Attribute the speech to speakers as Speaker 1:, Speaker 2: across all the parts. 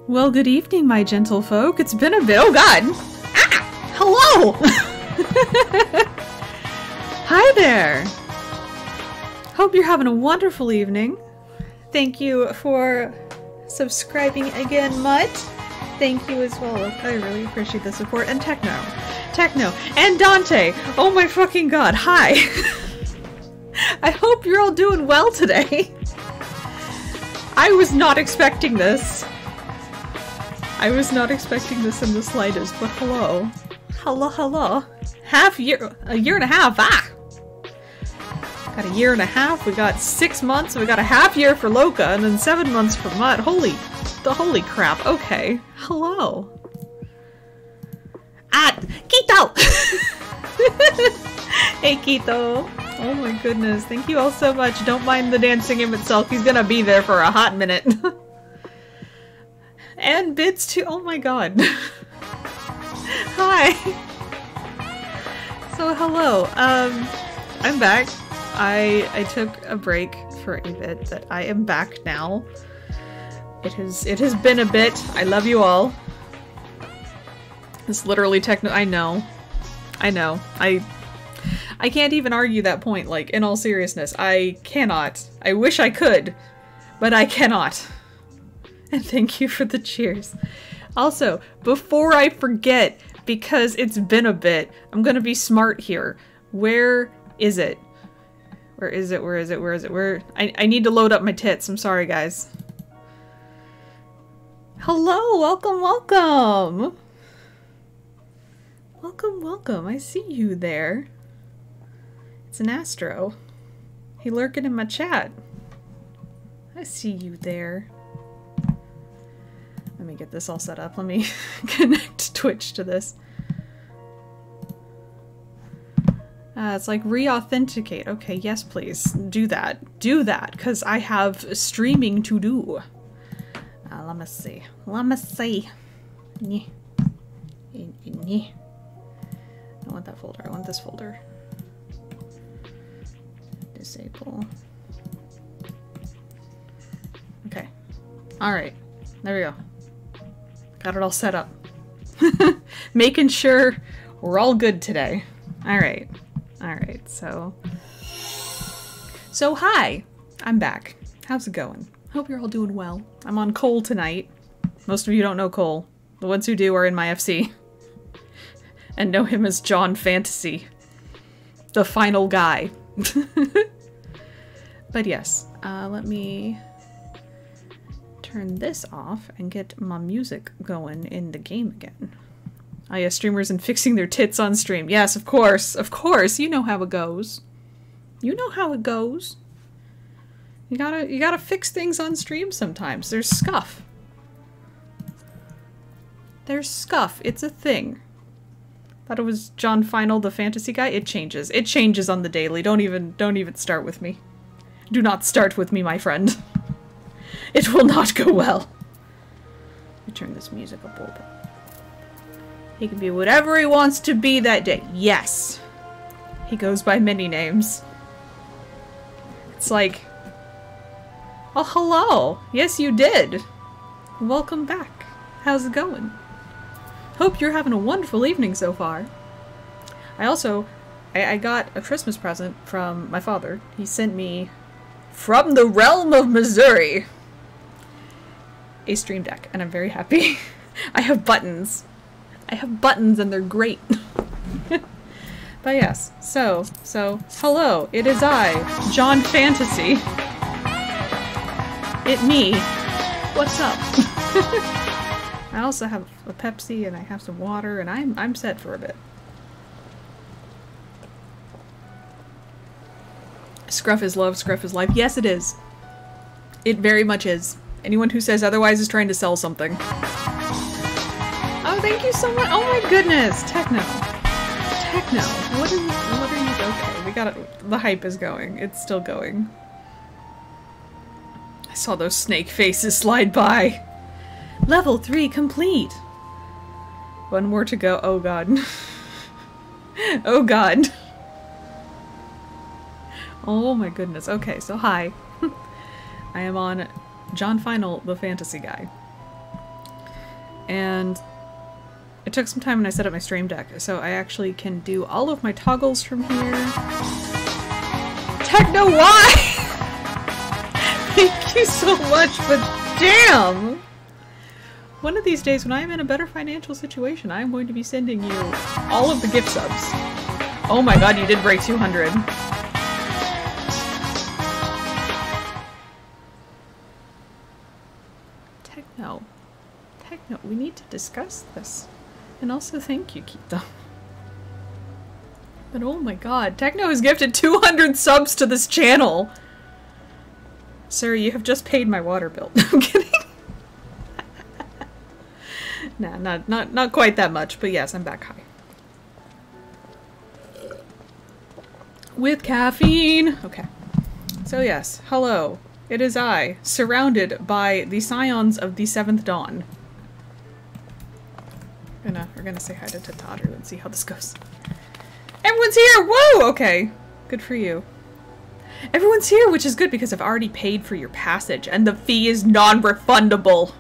Speaker 1: Well, good evening, my gentle folk. It's been a bit. Oh god! Ah! Hello! Hi there! Hope you're having a wonderful evening. Thank you for subscribing again, Mutt. Thank you as well. I really appreciate the support. And Techno, and Dante! Oh my fucking god, hi! I hope you're all doing well today. I was not expecting this. I was not expecting this in the slightest, but hello. Hello. A year and a half, Got a year and a half, we got 6 months, we got a half year for Loka, and then 7 months for Mutt. Holy crap, okay. Hello. Quito! Hey, Quito. Oh my goodness, thank you all so much. Don't mind the dancing him itself, he's gonna be there for a hot minute. And Bits too, oh my god. Hi! So hello, I'm back. I took a break for a bit, but I am back now. It has been a bit. I love you all. It's literally I know. I can't even argue that point, like, in all seriousness. I cannot. I wish I could, but I cannot. And thank you for the cheers. Also, before I forget, because it's been a bit, I'm gonna be smart here. Where is it? Where is it? I need to load up my tits. I'm sorry, guys. Hello, welcome. Welcome. I see you there. It's an Astro. He lurking in my chat. I see you there. Let me get this all set up. Let me connect Twitch to this. It's like re-authenticate. Okay, yes please. Do that, because I have streaming to do. Let me see. I want that folder. I want this folder. Disable. Okay. Alright. There we go. Got it all set up. Making sure we're all good today. Alright. So hi! I'm back. How's it going? Hope you're all doing well. I'm on Cole tonight. Most of you don't know Cole. The ones who do are in my FC. And know him as John Fantasy. The final guy. But yes, let me turn this off and get my music going in the game again. Oh yeah, streamers and fixing their tits on stream. Yes, of course, you know how it goes. You gotta fix things on stream sometimes. There's scuff. It's a thing. Thought it was John Final, the fantasy guy. It changes. It changes on the daily. Don't even start with me. Do not start with me, my friend. It will not go well. Let me turn this music up a little bit. He can be whatever he wants to be that day. Yes. He goes by many names. It's like, oh, hello. Yes, you did. Welcome back. How's it going? Hope you're having a wonderful evening so far. I got a Christmas present from my father. He sent me, from the realm of Missouri, a stream deck, and I'm very happy. I have buttons. And they're great. But yes, so, hello, it is I, John Fantasy. It me. What's up? I also have a Pepsi and I have some water and I'm set for a bit. Scruff is love, scruff is life. Yes, it is. It very much is. Anyone who says otherwise is trying to sell something. Oh, thank you so much. Oh my goodness. Techno. What are you? Okay, we got it. The hype is going. It's still going. I saw those snake faces slide by. Level 3 complete. One more to go. Oh god. Oh god. Oh my goodness. Okay, so hi. I am on John Final, the fantasy guy. and it took some time when I set up my stream deck, so I actually can do all of my toggles from here. Techno, why? Thank you so much, but damn! One of these days when I am in a better financial situation, I am going to be sending you all of the gift subs. Oh my god, you did break 200. Techno. Techno, we need to discuss this. And also thank you, Kita. But oh my god, Techno has gifted 200 subs to this channel! Sir, you have just paid my water bill. I'm kidding. Nah, not quite that much, but yes, I'm back high. With caffeine! Okay. So yes, hello. It is I, surrounded by the scions of the 7th Dawn. We're gonna say hi to Tataru and see how this goes. Everyone's here! Whoa! Okay. Good for you. Everyone's here, which is good because I've already paid for your passage, and the fee is non-refundable.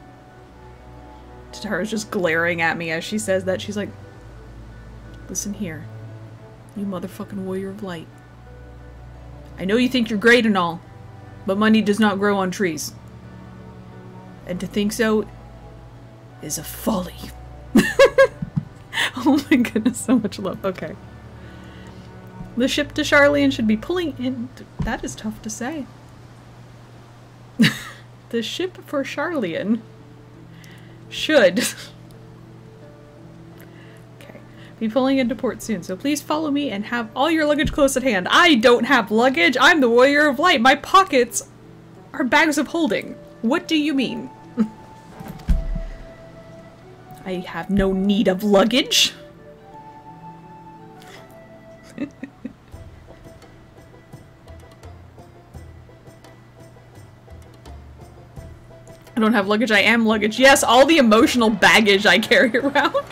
Speaker 1: Tataru's just glaring at me as she says that. She's like, listen here, you motherfucking warrior of light. I know you think you're great and all, but money does not grow on trees. And to think so is a folly. Oh my goodness, so much love. Okay. The ship to Charlian should be pulling in. That is tough to say. The ship for Charlian should okay, be pulling into port soon, so please follow me and have all your luggage close at hand. I don't have luggage! I'm the warrior of light! My pockets are bags of holding. What do you mean? I have no need of luggage. I don't have luggage, I am luggage. Yes, all the emotional baggage I carry around.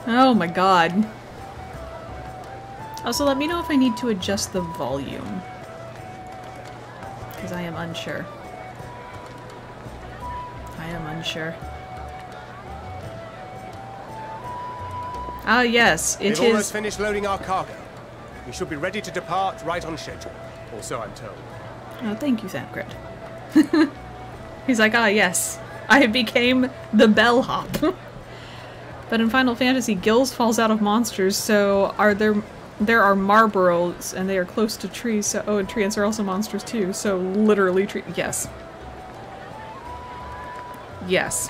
Speaker 1: Oh my god. Also, let me know if I need to adjust the volume. Because I am unsure. I am unsure. Ah yes, it is.
Speaker 2: We've almost finished loading our cargo. We should be ready to depart right on schedule. Or so I'm told.
Speaker 1: Oh, thank you, Thancred. He's like, ah yes, I became the bellhop. But in Final Fantasy, Gills falls out of monsters, so there are Marlboros, and they are close to trees, so and tree ants are also monsters too, so literally tree- yes. Yes.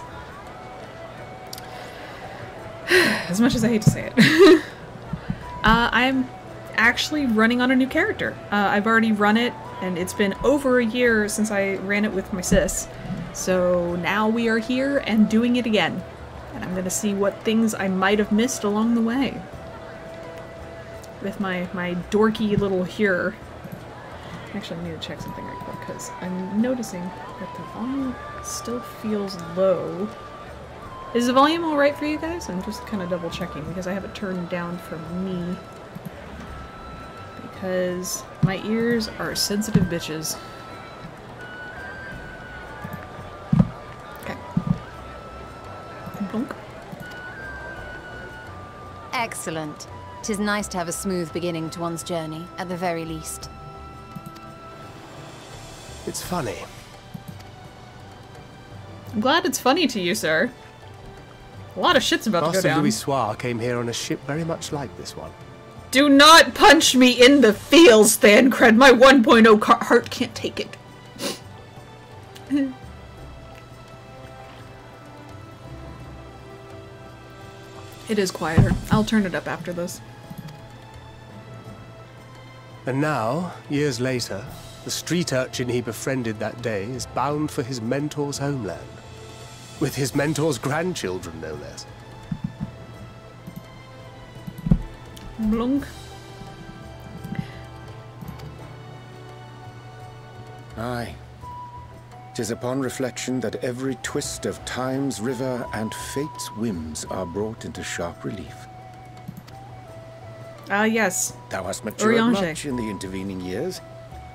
Speaker 1: As much as I hate to say it. I'm actually running on a new character. I've already run it, and it's been over a year since I ran it with my sis. So now we are here and doing it again. And I'm gonna see what things I might have missed along the way. With my dorky little hearer. Actually, I need to check something right quick, because I'm noticing that the volume still feels low. Is the volume alright for you guys? I'm just kind of double checking, because I have it turned down for me. Because my ears are sensitive bitches. Okay. Bonk.
Speaker 3: Excellent. 'Tis nice to have a smooth beginning to one's journey, at the very least.
Speaker 2: It's funny.
Speaker 1: I'm glad it's funny to you, sir. A lot of shit's about to go
Speaker 2: Master
Speaker 1: down.
Speaker 2: Louis Soir came here on a ship very much like this one.
Speaker 1: Do not punch me in the feels, Thancred. My 1.0 heart can't take it. It is quieter. I'll turn it up after this.
Speaker 2: And now, years later, the street urchin he befriended that day is bound for his mentor's homeland. With his mentor's grandchildren, no less.
Speaker 1: Blunk.
Speaker 4: Aye. 'Tis upon reflection that every twist of time's river and fate's whims are brought into sharp relief.
Speaker 1: Ah, yes.
Speaker 4: Thou hast matured
Speaker 1: Oriange.
Speaker 4: much in the intervening years.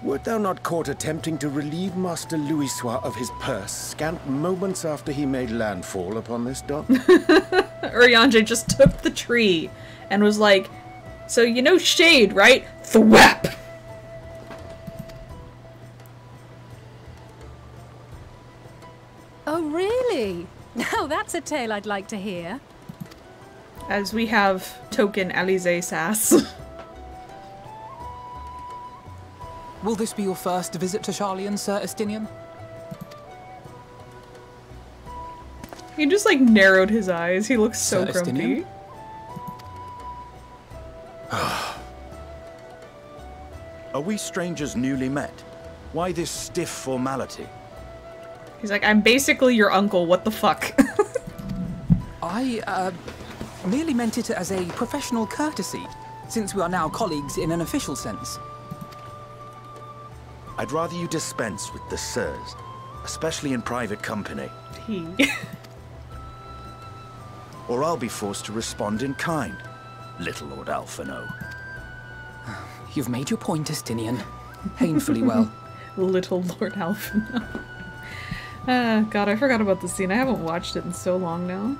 Speaker 4: Wert thou not caught attempting to relieve Master Louisoix of his purse scant moments after he made landfall upon this dock?
Speaker 1: Urianger just took the tree and was like, so you know shade, right? Thwap!
Speaker 5: Oh, really? Now that's a tale I'd like to hear.
Speaker 1: As we have token Alize sass.
Speaker 6: Will this be your first visit to Charlian, Sir Estinian?
Speaker 1: He just like narrowed his eyes. He looks so
Speaker 6: Sir
Speaker 1: grumpy.
Speaker 6: Estinian?
Speaker 7: Are we strangers newly met? Why this stiff formality?
Speaker 1: He's like, I'm basically your uncle, what the fuck?
Speaker 6: I, merely meant it as a professional courtesy, since we are now colleagues in an official sense.
Speaker 7: I'd rather you dispense with the sirs, especially in private company.
Speaker 1: He.
Speaker 7: Or I'll be forced to respond in kind, little Lord Alphino.
Speaker 6: You've made your point, Estinian. Painfully well.
Speaker 1: Little Lord Alphino. God, I forgot about the scene. I haven't watched it in so long now.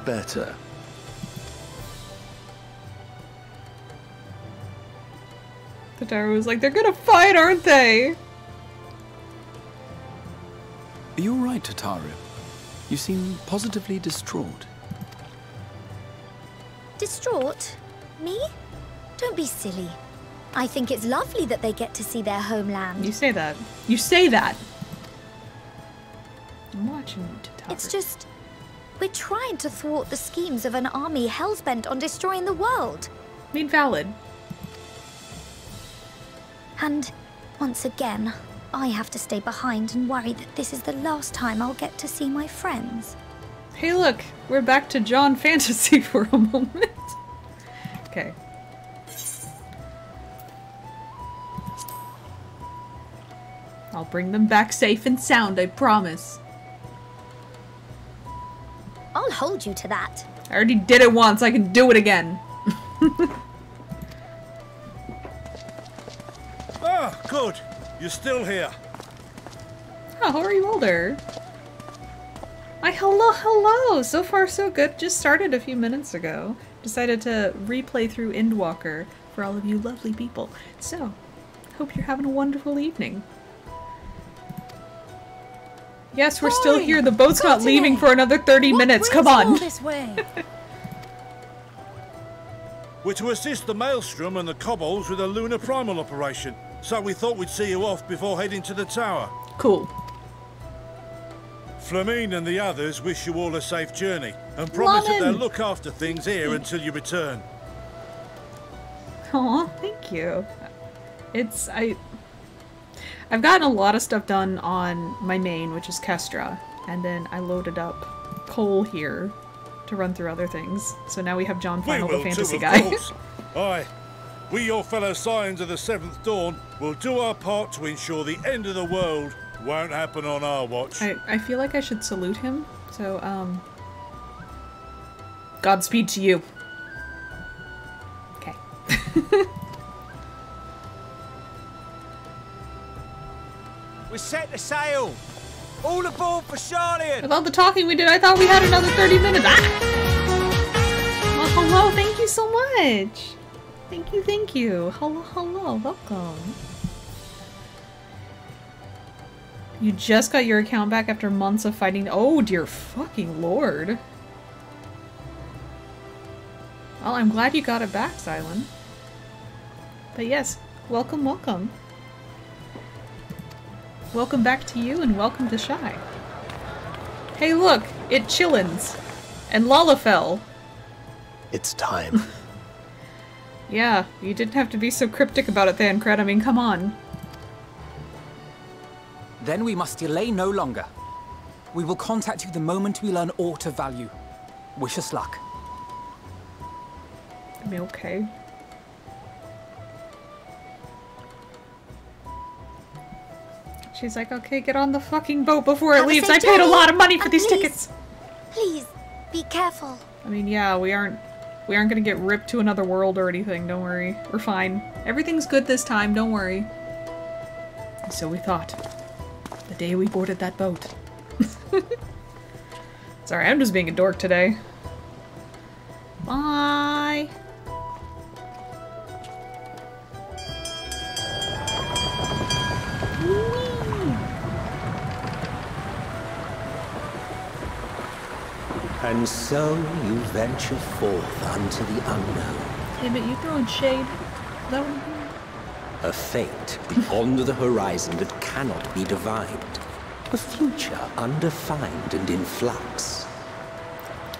Speaker 7: Better.
Speaker 1: Tataru was like, they're gonna fight, aren't they?
Speaker 8: Are you alright, Tataru? You seem positively distraught.
Speaker 9: Distraught? Me? Don't be silly. I think it's lovely that they get to see their homeland.
Speaker 1: You say that. You say that! I'm watching you, Tataru.
Speaker 9: It's just... we're trying to thwart the schemes of an army hellbent on destroying the world.
Speaker 1: I mean, valid.
Speaker 9: And, once again, I have to stay behind and worry that this is the last time I'll get to see my friends.
Speaker 1: Hey look, we're back to John Fantasy for a moment. Okay. I'll bring them back safe and sound, I promise.
Speaker 9: I'll hold you to that.
Speaker 1: I already did it once, I can do it again.
Speaker 10: Ah, good. You're still here.
Speaker 1: Oh, how are you older? Hello! So far so good. Just started a few minutes ago. Decided to replay through Endwalker for all of you lovely people. So, hope you're having a wonderful evening. Yes, we're still here. The boat's not leaving for another 30 minutes. Come on.
Speaker 5: All this way?
Speaker 10: We're to assist the Maelstrom and the Kobolds with a lunar primal operation, so we thought we'd see you off before heading to the tower.
Speaker 1: Cool.
Speaker 10: Flamine and the others wish you all a safe journey, and promise that they'll look after things here until you return.
Speaker 1: Aw, thank you. I've gotten a lot of stuff done on my main, which is Kestra, and then I loaded up Cole here to run through other things. So now we have John Final, the fantasy guy.
Speaker 10: Aye. We, your fellow Scions of the Seventh Dawn, will do our part to ensure the end of the world won't happen on our watch.
Speaker 1: I feel like I should salute him, so, Godspeed to you. Okay.
Speaker 11: We set the sail! All aboard for Charlian!
Speaker 1: With all the talking we did, I thought we had another 30 minutes. Ah! Well, hello, thank you so much. Thank you. Hello, welcome. You just got your account back after months of fighting. Oh, dear fucking lord. Well, I'm glad you got it back, Xylan. But yes, welcome. Welcome back to you, and welcome to Shy. Hey look, it Chillins. And Lalafell.
Speaker 2: It's time.
Speaker 1: Yeah, you didn't have to be so cryptic about it, Thancred. I mean, come on.
Speaker 6: Then we must delay no longer. We will contact you the moment we learn aught of value. Wish us luck.
Speaker 1: I mean, okay. She's like, okay, get on the fucking boat before it leaves. I paid a lot of money for these tickets.
Speaker 9: Please, be careful.
Speaker 1: I mean, yeah, we aren't gonna get ripped to another world or anything. Don't worry, we're fine. Everything's good this time, don't worry. And so we thought. The day we boarded that boat. Sorry, I'm just being a dork today. Bye!
Speaker 12: And so you venture forth unto the unknown.
Speaker 1: Hey, but you throwing shade? That one?
Speaker 12: A fate beyond the horizon that cannot be divined. A future undefined and in flux.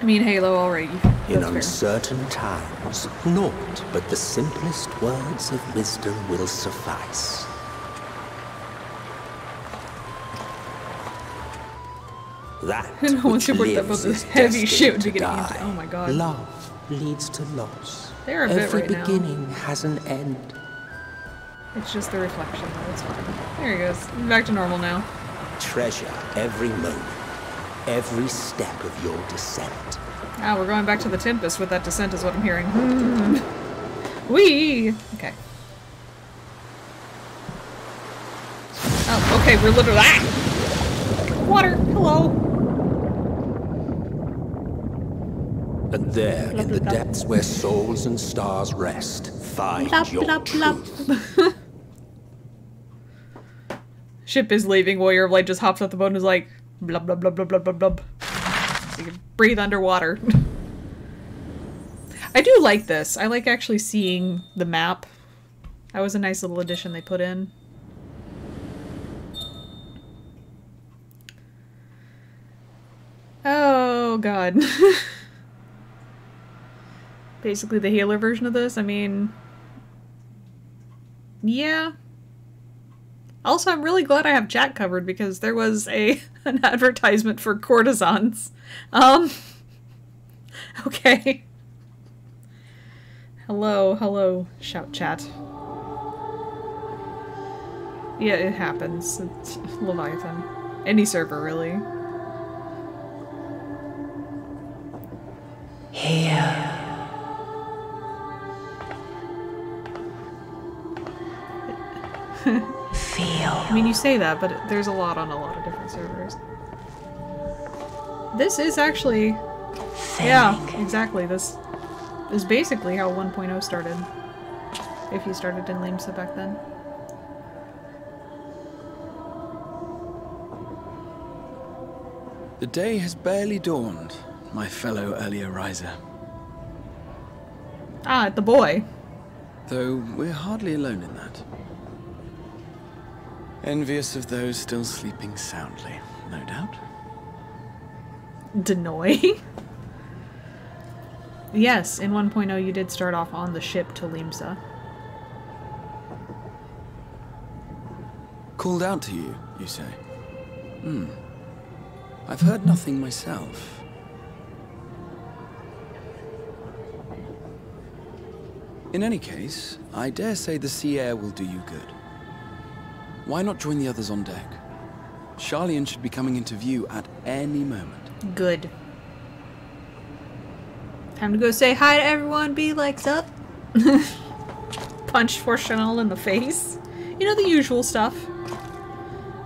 Speaker 1: I mean, Halo already.
Speaker 12: In uncertain times, naught but the simplest words of wisdom will suffice. That which lives is
Speaker 1: heavy shit
Speaker 12: destined to
Speaker 1: beginning.
Speaker 12: die.
Speaker 1: Oh my god.
Speaker 12: Love leads to loss.
Speaker 1: They're a bit
Speaker 12: Every
Speaker 1: right now.
Speaker 12: beginning has an end.
Speaker 1: It's just the reflection, though. It's fine. There he goes. Back to normal now.
Speaker 12: Treasure every moment, every step of your descent.
Speaker 1: Ah, we're going back to the Tempest with that descent is what I'm hearing. Whee! Okay. Oh, okay, we're literally— ah! Water! Hello!
Speaker 12: And there, in the depths where souls and stars rest, find your truth.
Speaker 1: Ship is leaving. Warrior of Light just hops off the boat and is like, blub blub blub blub blub blub blub. So you can breathe underwater. I do like this. I like actually seeing the map. That was a nice little addition they put in. Oh god. Basically the healer version of this. I mean, yeah. Also, I'm really glad I have Jack covered because there was an advertisement for courtesans. Okay. Hello, shout chat. Yeah, it happens. It's Leviathan. Any server, really.
Speaker 12: Here. Feel.
Speaker 1: I mean, you say that, but there's a lot on a lot of different servers. This is actually... Yeah, exactly. This is basically how 1.0 started. If you started in Limsa back then.
Speaker 8: The day has barely dawned, my fellow early riser.
Speaker 1: Ah, the boy.
Speaker 8: Though we're hardly alone in that. Envious of those still sleeping soundly, no doubt.
Speaker 1: Denoy? Yes, in 1.0 you did start off on the ship to Limsa.
Speaker 8: Called out to you, you say? I've heard nothing myself. In any case, I dare say the sea air will do you good. Why not join the others on deck? Charlian should be coming into view at any moment.
Speaker 1: Good. Time to go say hi to everyone, be like, sup? Punch for Chanel in the face. You know, the usual stuff.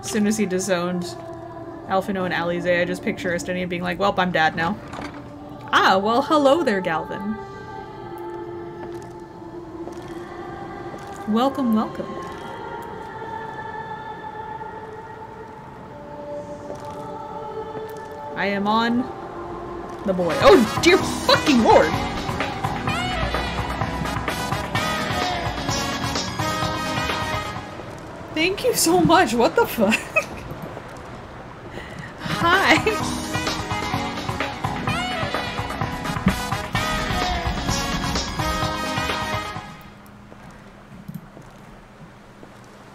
Speaker 1: As soon as he disowned Alphino and Alize, I just picture Estonian being like, well, I'm dad now. Ah, well, hello there, Galvin. Welcome, welcome. I am on the boy. Oh, dear fucking lord! Thank you so much. What the fuck? Hi.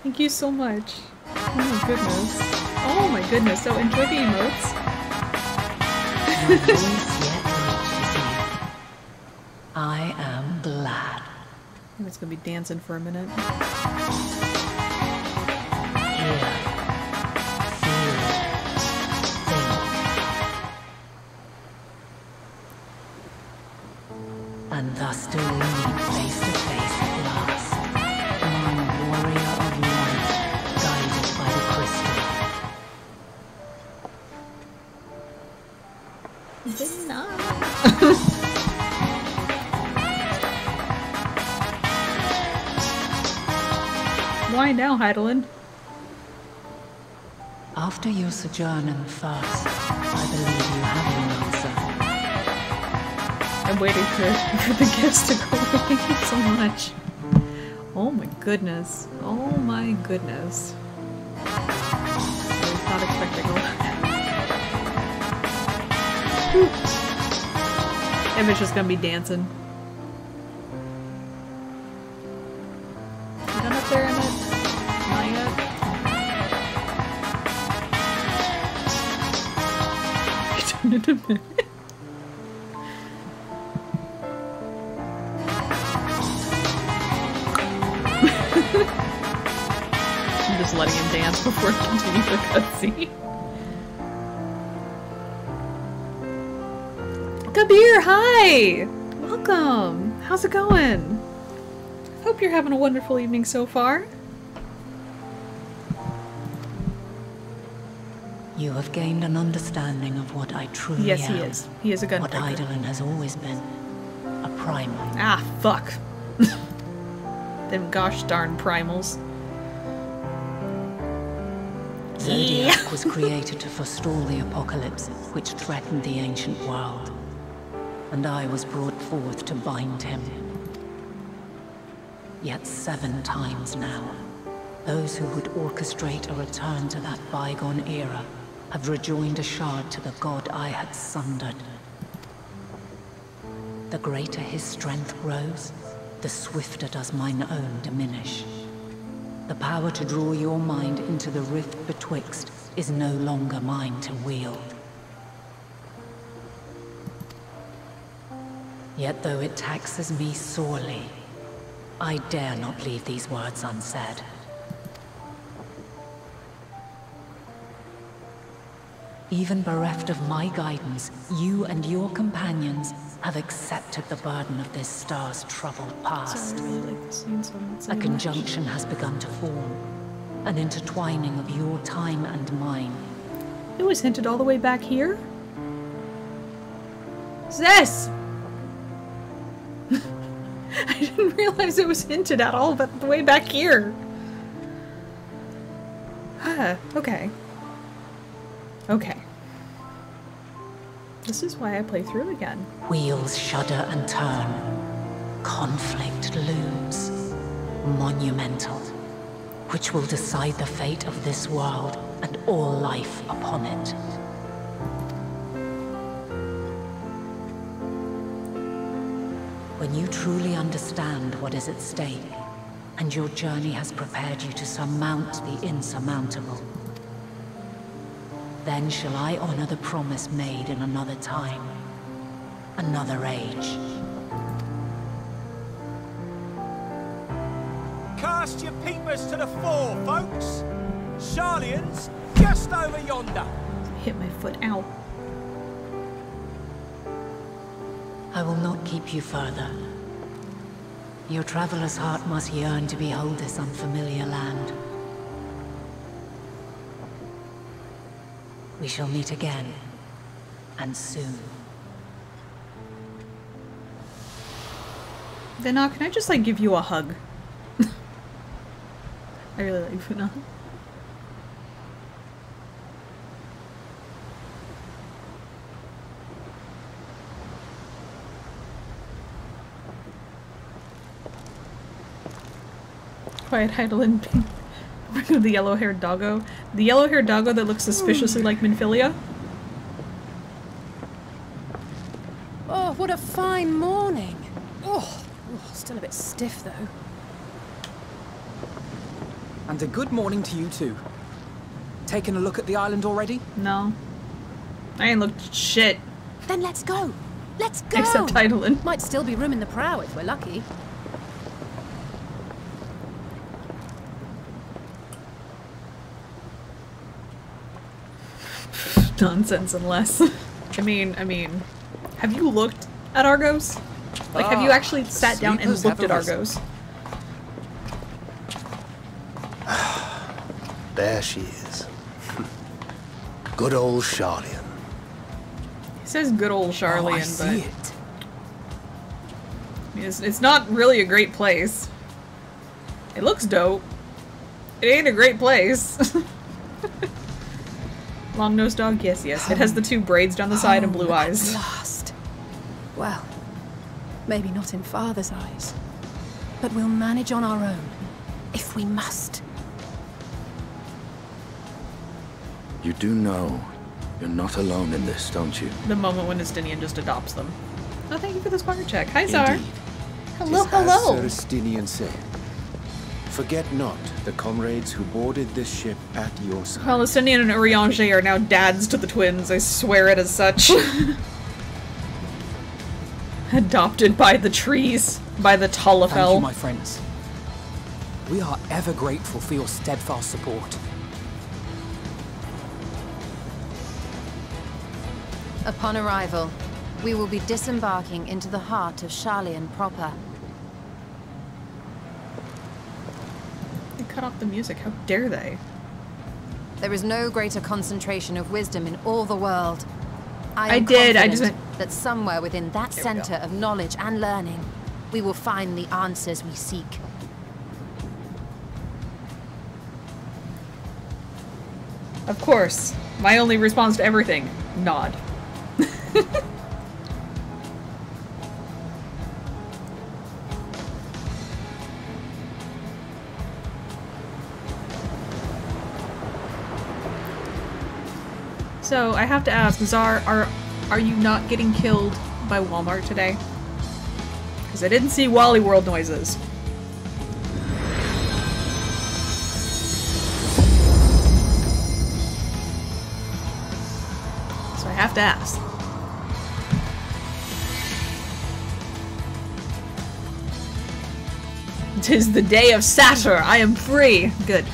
Speaker 1: Thank you so much. Oh my goodness. Oh my goodness. So enjoy the emotes.
Speaker 13: I am glad.
Speaker 1: It's gonna be dancing for a minute.
Speaker 13: And thus do we meet face to face at last.
Speaker 1: Did not. Why now, Heidelin?
Speaker 13: After your sojourn in the First, I believe you have your answer.
Speaker 1: I'm waiting for the gifts to go away. Thank you so much. Oh my goodness. Oh my goodness. I was not expecting all that. Image is gonna be dancing. You done up there, Emmett? Not yet? I done it a minute. I'm just letting him dance before I continue the cutscene. Kabir, hi! Welcome! How's it going? Hope you're having a wonderful evening so far.
Speaker 13: You have gained an understanding of what I truly am.
Speaker 1: Yes, he is. He is a gunfighter.
Speaker 13: What Heidelin has always been. A primal.
Speaker 1: Ah, fuck. Them gosh darn primals.
Speaker 13: Zodiac was created to forestall the apocalypse which threatened the ancient world. And I was brought forth to bind him. Yet 7 times now, those who would orchestrate a return to that bygone era have rejoined a shard to the god I had sundered. The greater his strength grows, the swifter does mine own diminish. The power to draw your mind into the rift betwixt is no longer mine to wield. Yet though it taxes me sorely, I dare not leave these words unsaid. Even bereft of my guidance, you and your companions have accepted the burden of this star's troubled past.
Speaker 1: Sorry, I really like this scene, so I'm not
Speaker 13: A
Speaker 1: saying
Speaker 13: conjunction has begun to form, an intertwining of your time and mine.
Speaker 1: It was hinted all the way back here? What's this? I didn't realize it was hinted at all but the way back here. Okay. Okay. This is why I play through again.
Speaker 13: Wheels shudder and turn. Conflict looms. Monumental. Which will decide the fate of this world and all life upon it. When you truly understand what is at stake, and your journey has prepared you to surmount the insurmountable, then shall I honor the promise made in another time, another age.
Speaker 11: Cast your peepers to the fore, folks. Sharlian's just over yonder.
Speaker 1: Hit my foot, ow.
Speaker 13: I will not keep you further. Your traveler's heart must yearn to behold this unfamiliar land. We shall meet again, and soon.
Speaker 1: Vena, can I just like give you a hug? I really like Vena. Quiet Heidelin the yellow-haired doggo. The yellow-haired doggo that looks suspiciously like Minfilia.
Speaker 5: Oh, what a fine morning. Oh, still a bit stiff though.
Speaker 6: And a good morning to you too. Taking a look at the island already?
Speaker 1: No. I ain't looked at shit.
Speaker 5: Then let's go. Let's go.
Speaker 1: Except Heidelin.
Speaker 5: Might still be room in the prow if we're lucky.
Speaker 1: Nonsense unless. I mean, have you looked at Argos? Like, have you actually sat down and looked at Argos?
Speaker 2: There she is. Good old Sharlian.
Speaker 1: He says good old Charlian,
Speaker 6: I see it.
Speaker 1: It's not really a great place. It looks dope. It ain't a great place. Long-nosed dog? Yes, yes. It has the two braids down the side and blue eyes.
Speaker 5: At last. Well, maybe not in Father's eyes. But we'll manage on our own, if we must.
Speaker 7: You do know you're not alone in this, don't you?
Speaker 1: The moment when Estinian just adopts them. Oh, thank you for the squire check. Hi, Zar.
Speaker 4: Indeed.
Speaker 1: Hello,
Speaker 4: Tis
Speaker 1: hello.
Speaker 4: As Sir Estinian said, forget not the comrades who boarded this ship at your side.
Speaker 1: Well, Estinian and Urianger are now dads to the twins. I swear it as such. Adopted by the trees. By the Talafel.
Speaker 6: Thank you, my friends. We are ever grateful for your steadfast support.
Speaker 3: Upon arrival, we will be disembarking into the heart of Charlian proper.
Speaker 1: They cut off the music. How dare they?
Speaker 3: There is no greater concentration of wisdom in all the world. I
Speaker 1: just went...
Speaker 3: that somewhere within that center of knowledge and learning, we will find the answers we seek.
Speaker 1: Of course. My only response to everything. Nod. So, I have to ask, Zar, are you not getting killed by Walmart today? Because I didn't see Wally World noises. So I have to ask. "'Tis the day of Satyr! I am free!" Good.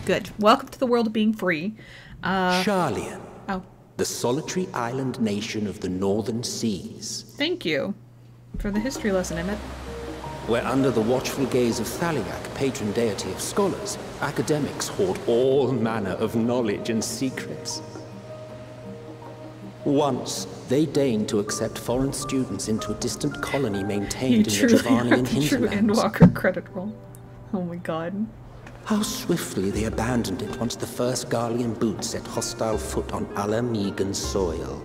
Speaker 1: Good. Welcome to the world of being free.
Speaker 12: Charlian.
Speaker 1: Oh.
Speaker 12: The solitary island nation of the northern seas.
Speaker 1: Thank you for the history lesson, Emmett.
Speaker 12: Where under the watchful gaze of Thaliak, patron deity of scholars, academics hoard all manner of knowledge and secrets. Once, they deigned to accept foreign students into a distant colony maintained in the Javanian
Speaker 1: true
Speaker 12: hinterlands.
Speaker 1: Endwalker credit roll. Oh my god.
Speaker 12: How swiftly they abandoned it once the first Garlean boot set hostile foot on Alamegan soil.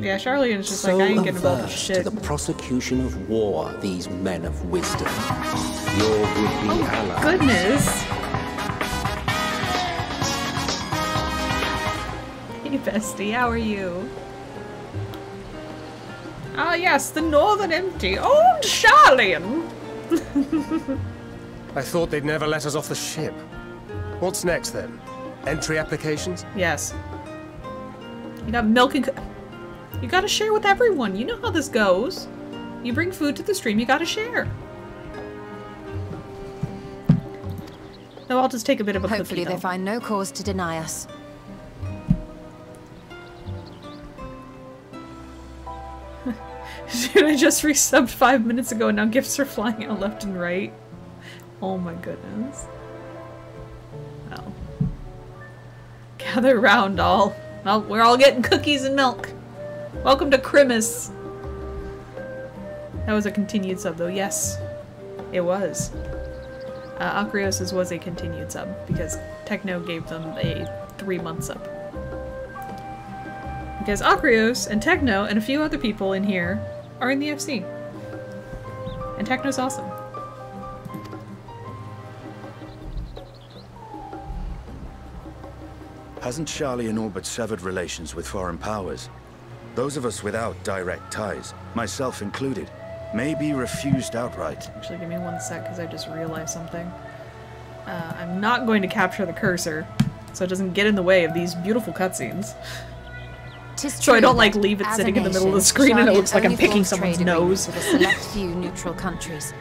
Speaker 1: Yeah, Charlian's just
Speaker 12: So
Speaker 1: like, I ain't getting involved with
Speaker 12: averse
Speaker 1: shit.
Speaker 12: to the prosecution of war, these men of wisdom. Your would-be ally.
Speaker 1: Goodness. Hey bestie, how are you? Ah yes, the Northern Empty. Old Charlian!
Speaker 2: I thought they'd never let us off the ship. What's next then? Entry applications?
Speaker 1: Yes. You got milk and you gotta share with everyone. You know how this goes. You bring food to the stream, you gotta share. No, I'll just take a bit of a
Speaker 3: Hopefully
Speaker 1: cookie,
Speaker 3: they find no cause to deny us.
Speaker 1: Dude, I just resubbed 5 minutes ago and now gifts are flying out left and right. Oh my goodness. Oh. Gather round all. Well, we're all getting cookies and milk. Welcome to Christmas. That was a continued sub though, yes. It was. Akrios's was a continued sub because Techno gave them a 3-month sub. Because Akrios and Techno and a few other people in here are in the FC. And Techno's awesome.
Speaker 7: Hasn't Charlian all but severed relations with foreign powers? Those of us without direct ties, myself included, may be refused outright.
Speaker 1: Actually, give me 1 sec because I just realized something. I'm not going to capture the cursor so it doesn't get in the way of these beautiful cutscenes. So I don't like leave it sitting in the middle of the screen and it looks like I'm picking someone's nose.
Speaker 3: With a select few neutral countries.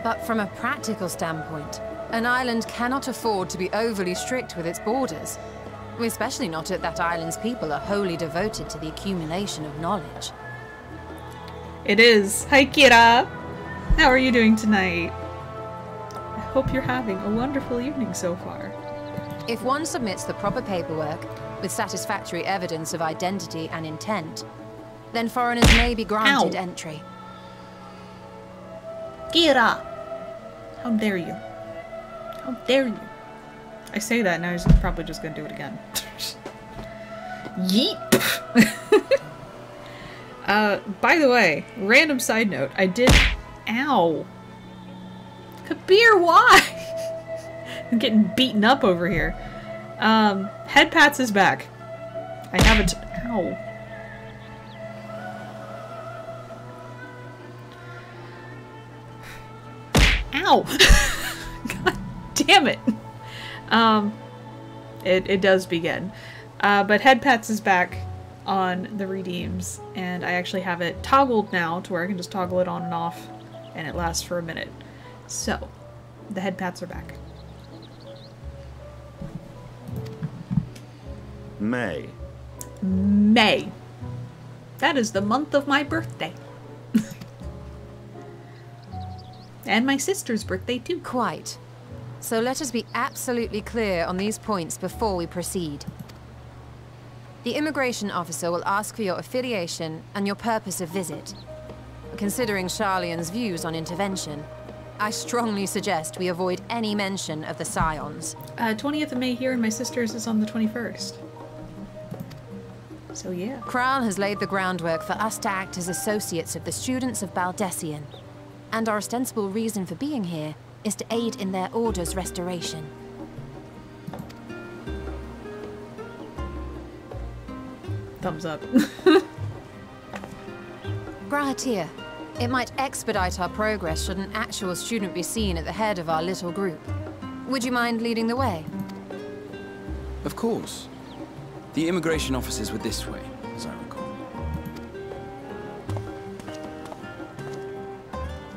Speaker 3: But from a practical standpoint, an island cannot afford to be overly strict with its borders. Especially not if that island's people are wholly devoted to the accumulation of knowledge.
Speaker 1: It is. Hi, Kira! How are you doing tonight? I hope you're having a wonderful evening so far.
Speaker 3: If one submits the proper paperwork with satisfactory evidence of identity and intent, then foreigners may be granted entry.
Speaker 1: Kira! How dare you? How dare you? I say that and I was probably just gonna do it again. Yeet! By the way, random side note, I did... Ow! Kabir, why? I'm getting beaten up over here. Head pats is back. I have it. Ow. Ow! God damn it. It does begin. But head pats is back on the redeems, and I actually have it toggled now to where I can just toggle it on and off, and it lasts for a minute. So, the head pats are back.
Speaker 7: May.
Speaker 1: May. That is the month of my birthday. And my sister's birthday too.
Speaker 3: Quite. So let us be absolutely clear on these points before we proceed. The immigration officer will ask for your affiliation and your purpose of visit. Considering Sharlayan's views on intervention, I strongly suggest we avoid any mention of the Scions.
Speaker 1: 20th of May here, and my sister's is on the 21st. So yeah.
Speaker 3: Kral has laid the groundwork for us to act as associates of the students of Baldessian, and our ostensible reason for being here is to aid in their order's restoration.
Speaker 1: Thumbs up.
Speaker 3: Grahatir, it might expedite our progress should an actual student be seen at the head of our little group. Would you mind leading the way?
Speaker 8: Of course. The immigration officers were this way, as I recall.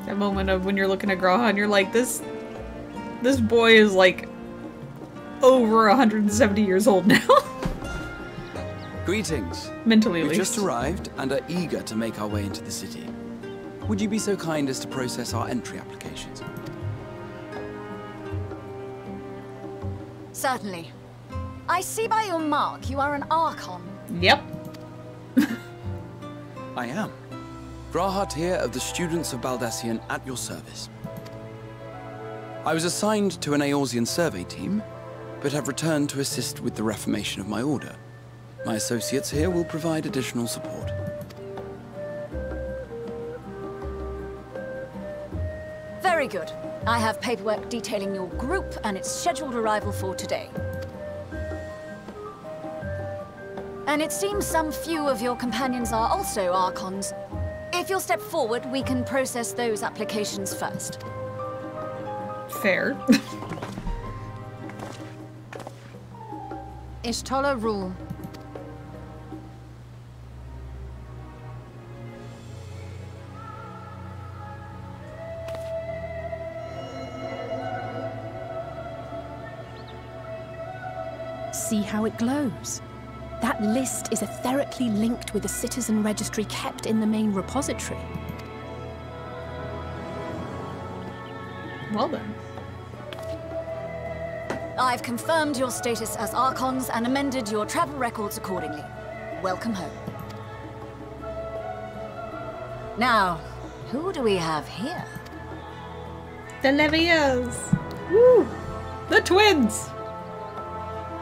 Speaker 1: That moment of when you're looking at Graha and you're like, this boy is like over 170 years old now.
Speaker 8: Greetings.
Speaker 1: Mentally, at
Speaker 8: We've
Speaker 1: least.
Speaker 8: just arrived and are eager to make our way into the city. Would you be so kind as to process our entry applications?
Speaker 14: Certainly. I see by your mark you are an Archon.
Speaker 1: Yep.
Speaker 8: I am. Grahatir of the Students of Baldessian at your service. I was assigned to an Eorzean survey team, but have returned to assist with the reformation of my order. My associates here will provide additional support.
Speaker 14: Very good. I have paperwork detailing your group and its scheduled arrival for today. And it seems some few of your companions are also Archons. If you'll step forward, we can process those applications first.
Speaker 1: Fair.
Speaker 3: Ishtola rule.
Speaker 5: See how it glows? That list is etherically linked with the citizen registry kept in the main repository.
Speaker 1: Well then.
Speaker 14: I've confirmed your status as Archons and amended your travel records accordingly. Welcome home. Now, who do we have here?
Speaker 1: The Leviers! Woo! The twins!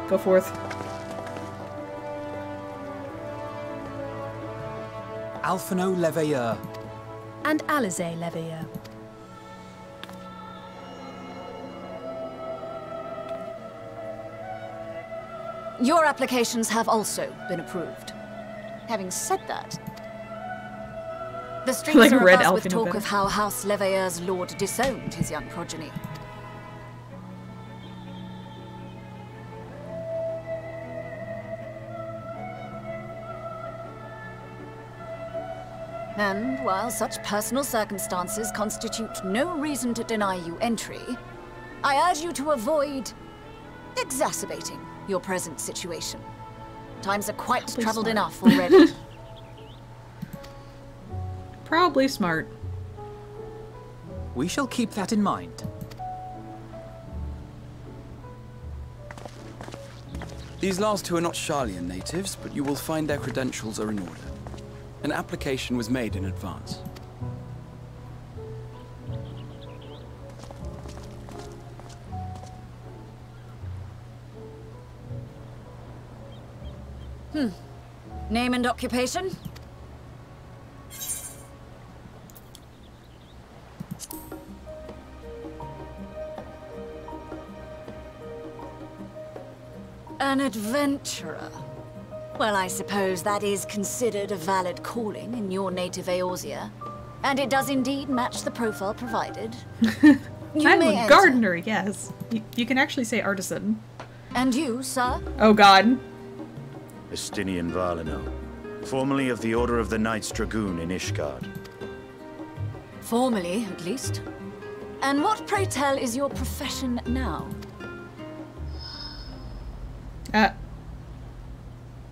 Speaker 1: Go forth.
Speaker 6: Alphino Leveilleur.
Speaker 5: And Alize Leveilleur.
Speaker 14: Your applications have also been approved. Having said that, the streets
Speaker 1: Like
Speaker 14: are
Speaker 1: Red
Speaker 14: abuzz with
Speaker 1: Alphino
Speaker 14: talk
Speaker 1: better.
Speaker 14: of how House Leveilleur's lord disowned his young progeny. And while such personal circumstances constitute no reason to deny you entry, I urge you to avoid exacerbating your present situation. Times are quite
Speaker 1: Probably
Speaker 14: troubled
Speaker 1: smart.
Speaker 14: enough already.
Speaker 1: Probably smart.
Speaker 6: We shall keep that in mind.
Speaker 8: These last two are not Sharlayan natives, but you will find their credentials are in order. An application was made in advance.
Speaker 14: Name and occupation? An adventurer. Well, I suppose that is considered a valid calling in your native Eorzea. And it does indeed match the profile provided.
Speaker 1: I'm a gardener, yes. You can actually say artisan.
Speaker 14: And you, sir?
Speaker 1: Oh god.
Speaker 7: Estinian Valino, formerly of the Order of the Knights Dragoon in Ishgard.
Speaker 14: Formally, at least. And what, pray tell, is your profession now?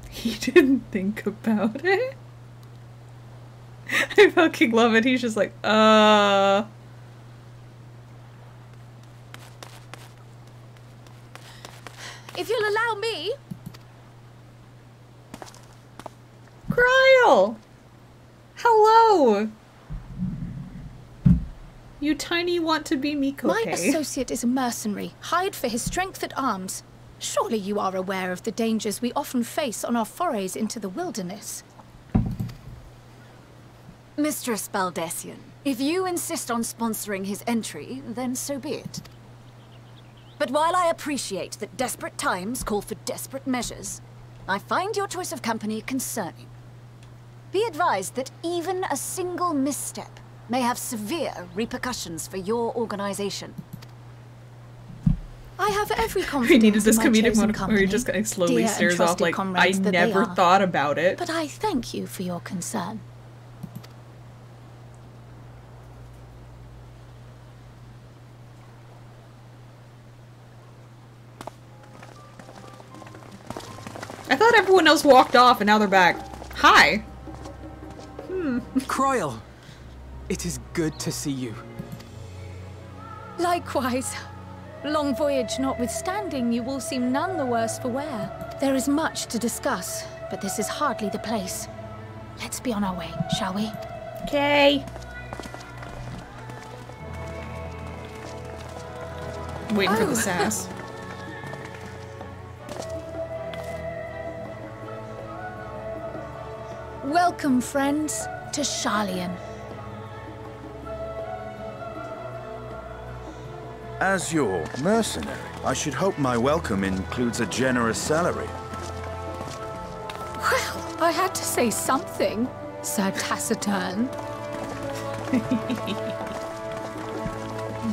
Speaker 1: He didn't think about it. I fucking love it. He's just like,
Speaker 5: If you'll allow me.
Speaker 1: Kryl! Hello! You tiny want-to-be Mikoke.
Speaker 5: My associate is a mercenary, hired for his strength at arms. Surely you are aware of the dangers we often face on our forays into the wilderness.
Speaker 14: Mistress Baldessian, if you insist on sponsoring his entry, then so be it. But while I appreciate that desperate times call for desperate measures, I find your choice of company concerning. Be advised that even a single misstep may have severe repercussions for your organization.
Speaker 5: I have every confidence.
Speaker 1: We needed this
Speaker 5: in my
Speaker 1: comedic
Speaker 5: chosen
Speaker 1: moment where he just kind of slowly
Speaker 5: dear
Speaker 1: stares
Speaker 5: and
Speaker 1: off
Speaker 5: trusted
Speaker 1: like, I
Speaker 5: comrades that they
Speaker 1: never
Speaker 5: are.
Speaker 1: thought about it.
Speaker 5: But I thank you for your concern.
Speaker 1: I thought everyone else walked off and now they're back. Hi!
Speaker 6: Kryl! It is good to see you.
Speaker 5: Likewise. Long voyage notwithstanding, you all seem none the worse for wear. There is much to discuss, but this is hardly the place. Let's be on our way, shall we?
Speaker 1: Okay. Waiting for the sass.
Speaker 5: Welcome, friends, to Sharlayan.
Speaker 7: As your mercenary, I should hope my welcome includes a generous salary.
Speaker 5: Well, I had to say something, Sir Taciturn.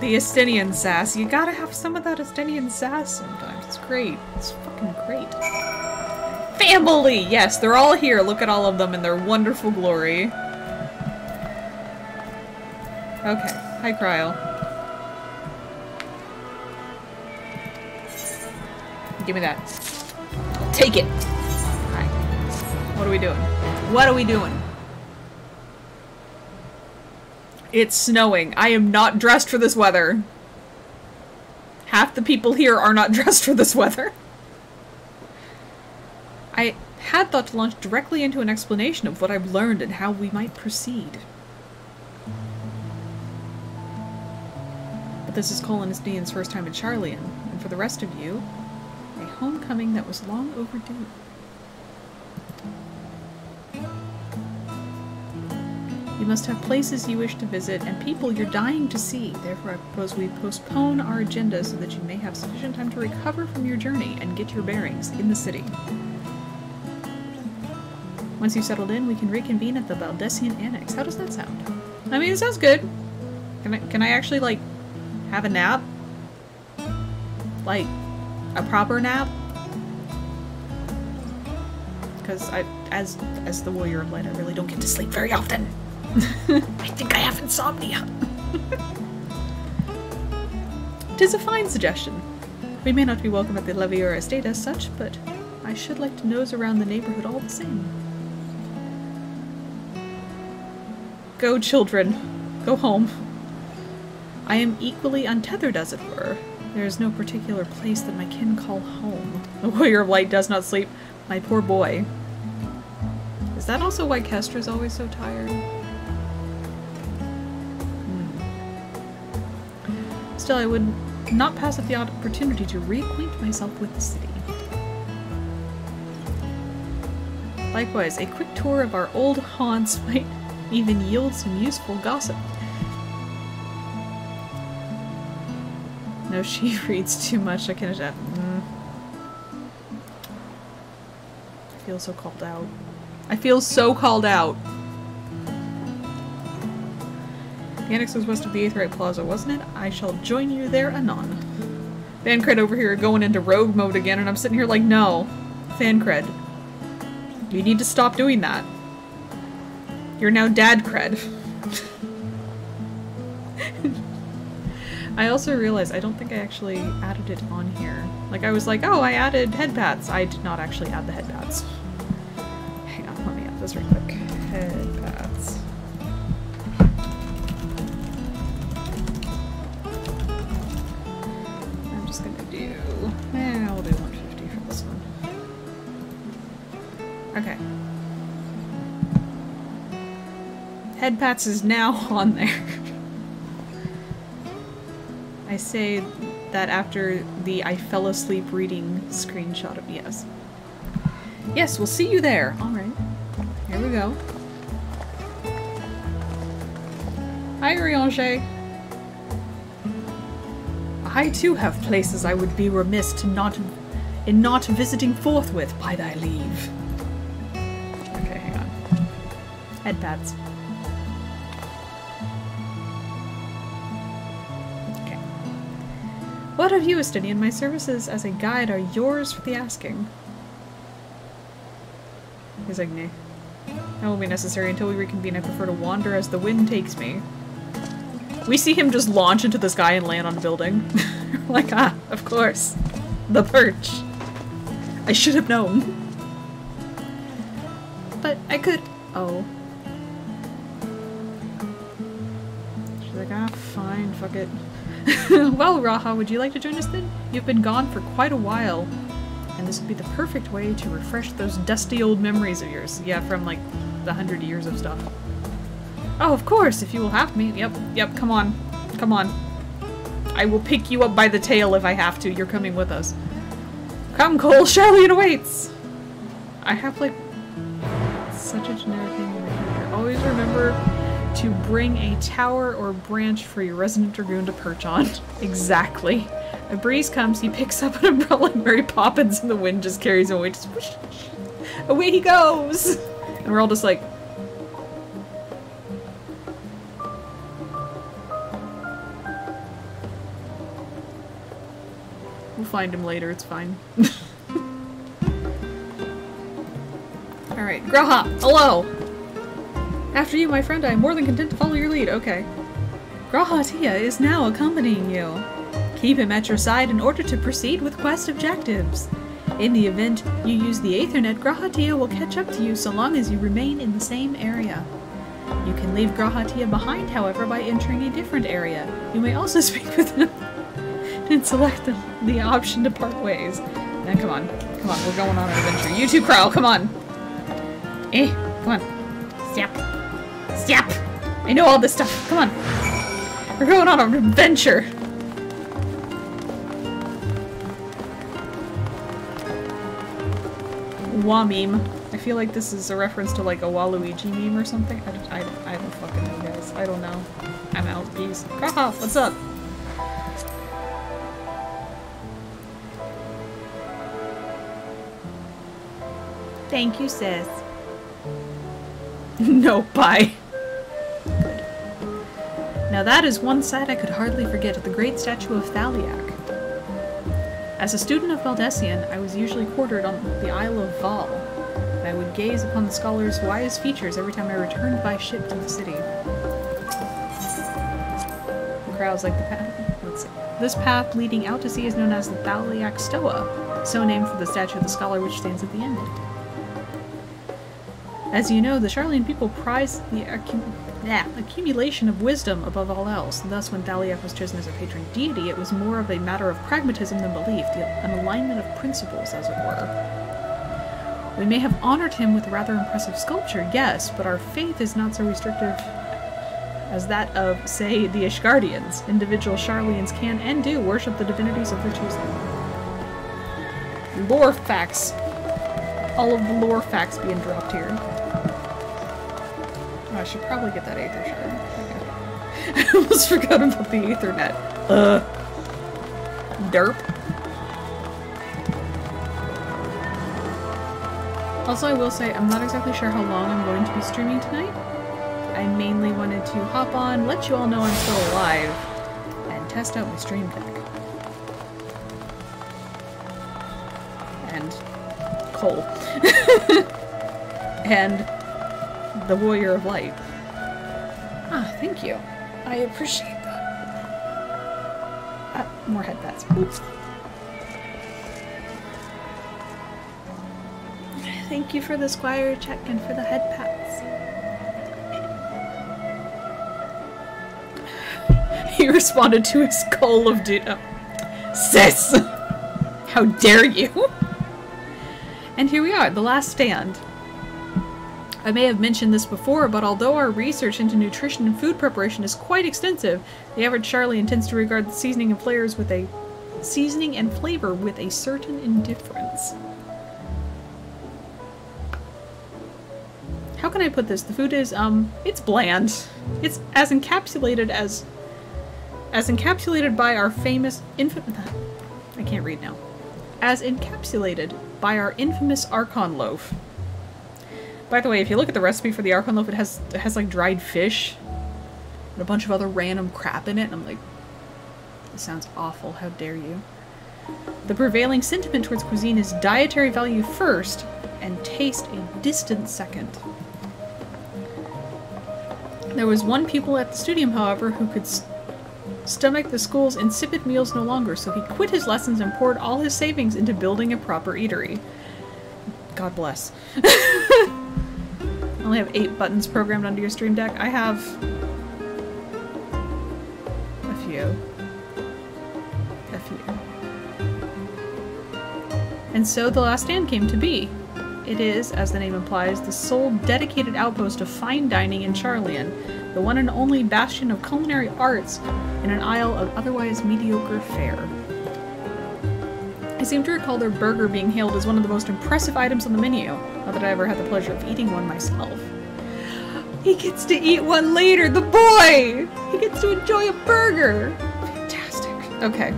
Speaker 1: The Estinian sass. You gotta have some of that Estinian sass sometimes. It's great. It's fucking great. Family! Yes, they're all here. Look at all of them in their wonderful glory. Okay. Hi, Kryl. Give me that. I'll take it! Hi. What are we doing? What are we doing? It's snowing. I am not dressed for this weather. Half the people here are not dressed for this weather. I had thought to launch directly into an explanation of what I've learned and how we might proceed. But this is Colin Estinian's first time in Sharlayan, and for the rest of you, a homecoming that was long overdue. You must have places you wish to visit and people you're dying to see. Therefore, I propose we postpone our agenda so that you may have sufficient time to recover from your journey and get your bearings in the city. Once you've settled in, we can reconvene at the Baldessian Annex. How does that sound? I mean, it sounds good. Can I actually, like, have a nap? Like, a proper nap? Because as the Warrior of Light, I really don't get to sleep very often. I think I have insomnia. 'Tis a fine suggestion. We may not be welcome at the Leviura estate as such, but I should like to nose around the neighborhood all the same. Go, children. Go home. I am equally untethered, as it were, There is no particular place that my kin call home. The warrior of light does not sleep. My poor boy. Is that also why Kestra's always so tired? Still, I would not pass up the opportunity to reacquaint myself with the city. Likewise, a quick tour of our old haunts might even yield some useful gossip. No, she reads too much. I can't. I feel so called out. I feel so called out. The annex was west of the 8th Right Plaza, wasn't it? I shall join you there anon. Fancred over here going into rogue mode again, and I'm sitting here like, no. Fancred. You need to stop doing that. You're now dad cred. I also realized I don't think I actually added it on here. Like, I was like, oh, I added head pats. I did not actually add the head pats. Hang on, let me add this real quick. Head pats. I'm just gonna do... I'll do 150 for this one. Okay. Head pats is now on there. I say that after the I fell asleep reading screenshot of yes. Yes, we'll see you there. Alright. Here we go. Hi, Rianche. I too have places I would be remiss to in not visiting forthwith by thy leave. Okay, hang on. Head pats. What of you, Estinian? My services as a guide are yours for the asking. He's like, nah. That won't be necessary until we reconvene. I prefer to wander as the wind takes me. We see him just launch into the sky and land on a building. Like, ah, of course. The perch. I should have known. But I could... Oh. She's like, ah, fine, fuck it. Well, Raha, would you like to join us then? You've been gone for quite a while, and this would be the perfect way to refresh those dusty old memories of yours. Yeah, from like the 100 years of stuff. Oh, of course, if you will have me. Yep, come on. Come on. I will pick you up by the tail if I have to. You're coming with us. Come, Cole, Charlian awaits! I have like such a generic thing in my computer. Always remember to bring a tower or branch for your resident dragoon to perch on. Exactly. A breeze comes, he picks up an umbrella and Mary Poppins and the wind just carries him away. Just whoosh, away he goes! And we're all just like... We'll find him later, it's fine. Alright, Graha, hello! After you, my friend, I am more than content to follow your lead. Okay. Grahatia is now accompanying you. Keep him at your side in order to proceed with quest objectives. In the event you use the Aethernet, Grahatia will catch up to you so long as you remain in the same area. You can leave Grahatia behind, however, by entering a different area. You may also speak with him and select the option to part ways. Now, come on, we're going on an adventure. You too, Crow, come on! Come on. Snap! I know all this stuff. Come on. We're going on an adventure. Wa meme. I feel like this is a reference to like a Waluigi meme or something. I don't fucking know, guys. I don't know. I'm out. Peace. Kraha, what's up? Thank you, sis. No, bye. Now that is one sight I could hardly forget, the great statue of Thaliak. As a student of Baldessian, I was usually quartered on the Isle of Val, and I would gaze upon the scholar's wise features every time I returned by ship to the city. The crowds like the path. Let's see. This path leading out to sea is known as the Thaliak Stoa, so named for the statue of the scholar which stands at the end of it. As you know, the Charlian people prize the accumulation of wisdom above all else. And thus, when Thaliak was chosen as a patron deity, it was more of a matter of pragmatism than belief, an alignment of principles, as it were. We may have honored him with rather impressive sculpture, yes, but our faith is not so restrictive as that of, say, the Ishgardians. Individual Sharlians can and do worship the divinities of their choosing. Lore facts. All of the lore facts being dropped here. Oh, I should probably get that Aether Shard. Okay. I almost forgot about the Aethernet. Derp. Also, I will say, I'm not exactly sure how long I'm going to be streaming tonight. I mainly wanted to hop on, let you all know I'm still alive, and test out my stream deck. And Cole. And the Warrior of Light. Ah, thank you. I appreciate that. More head pats. Oops. Thank you for the Squire check and for the head pats. He responded to his Call of Duty. Oh. Sis! How dare you! And here we are, the last stand. I may have mentioned this before, but although our research into nutrition and food preparation is quite extensive, the average Sharlian tends to regard the seasoning and flavor with a certain indifference. How can I put this? The food is, it's bland. It's as encapsulated by our famous I can't read now. As encapsulated by our infamous Archon loaf. By the way, if you look at the recipe for the Archon loaf, it has like dried fish and a bunch of other random crap in it, and I'm like, this sounds awful, how dare you. The prevailing sentiment towards cuisine is dietary value first and taste a distant second. There was one pupil at the studium, however, who could stomach the school's insipid meals no longer, so he quit his lessons and poured all his savings into building a proper eatery. God bless. I only have 8 buttons programmed onto your stream deck. I have a few. And so the last stand came to be. It is, as the name implies, the sole dedicated outpost of fine dining in Sharlian, the one and only bastion of culinary arts in an isle of otherwise mediocre fare. I seem to recall their burger being hailed as one of the most impressive items on the menu, not that I ever had the pleasure of eating one myself. He gets to eat one later, the boy! He gets to enjoy a burger! Fantastic. Okay.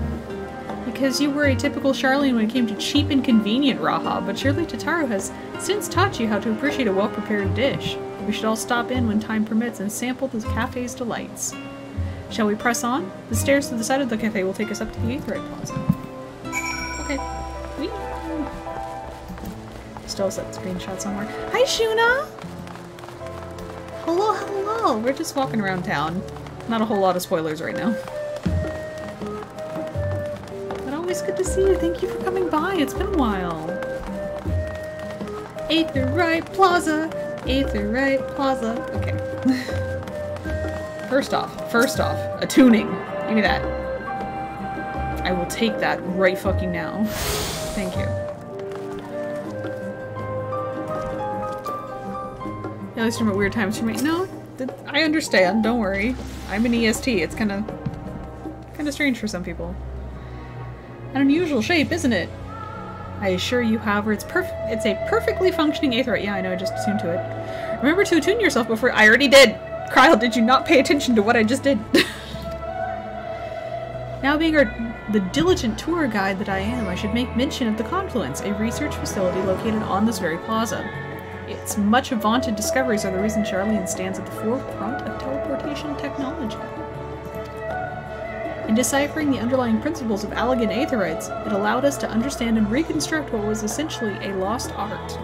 Speaker 1: Because you were a typical Sharlian when it came to cheap and convenient Raha, but surely Tataru has since taught you how to appreciate a well-prepared dish. We should all stop in when time permits and sample the cafe's delights. Shall we press on? The stairs to the side of the cafe will take us up to the Aetherite Plaza. Okay. Whee! Still has that screenshot somewhere. Hi, Shuna! Hello, hello! We're just walking around town. Not a whole lot of spoilers right now. Always good to see you. Thank you for coming by. It's been a while. Aetherite Plaza. Aetherite Plaza. Okay. First off, a tuning. Give me that. I will take that right fucking now. Thank you. Yeah, I stream at weird times for me. No, I understand. Don't worry. I'm an EST. It's kind of strange for some people. An unusual shape, isn't it? I assure you, however, it's a perfectly functioning Aetherite. Yeah, I know, I just attuned to it. Remember to attune yourself before— I already did! Kryle, did you not pay attention to what I just did? Now being the diligent tour guide that I am, I should make mention of the Confluence, a research facility located on this very plaza. Its much vaunted discoveries are the reason Sharlian stands at the forefront of teleportation technology. In deciphering the underlying principles of Allegan Aetherites, it allowed us to understand and reconstruct what was essentially a lost art.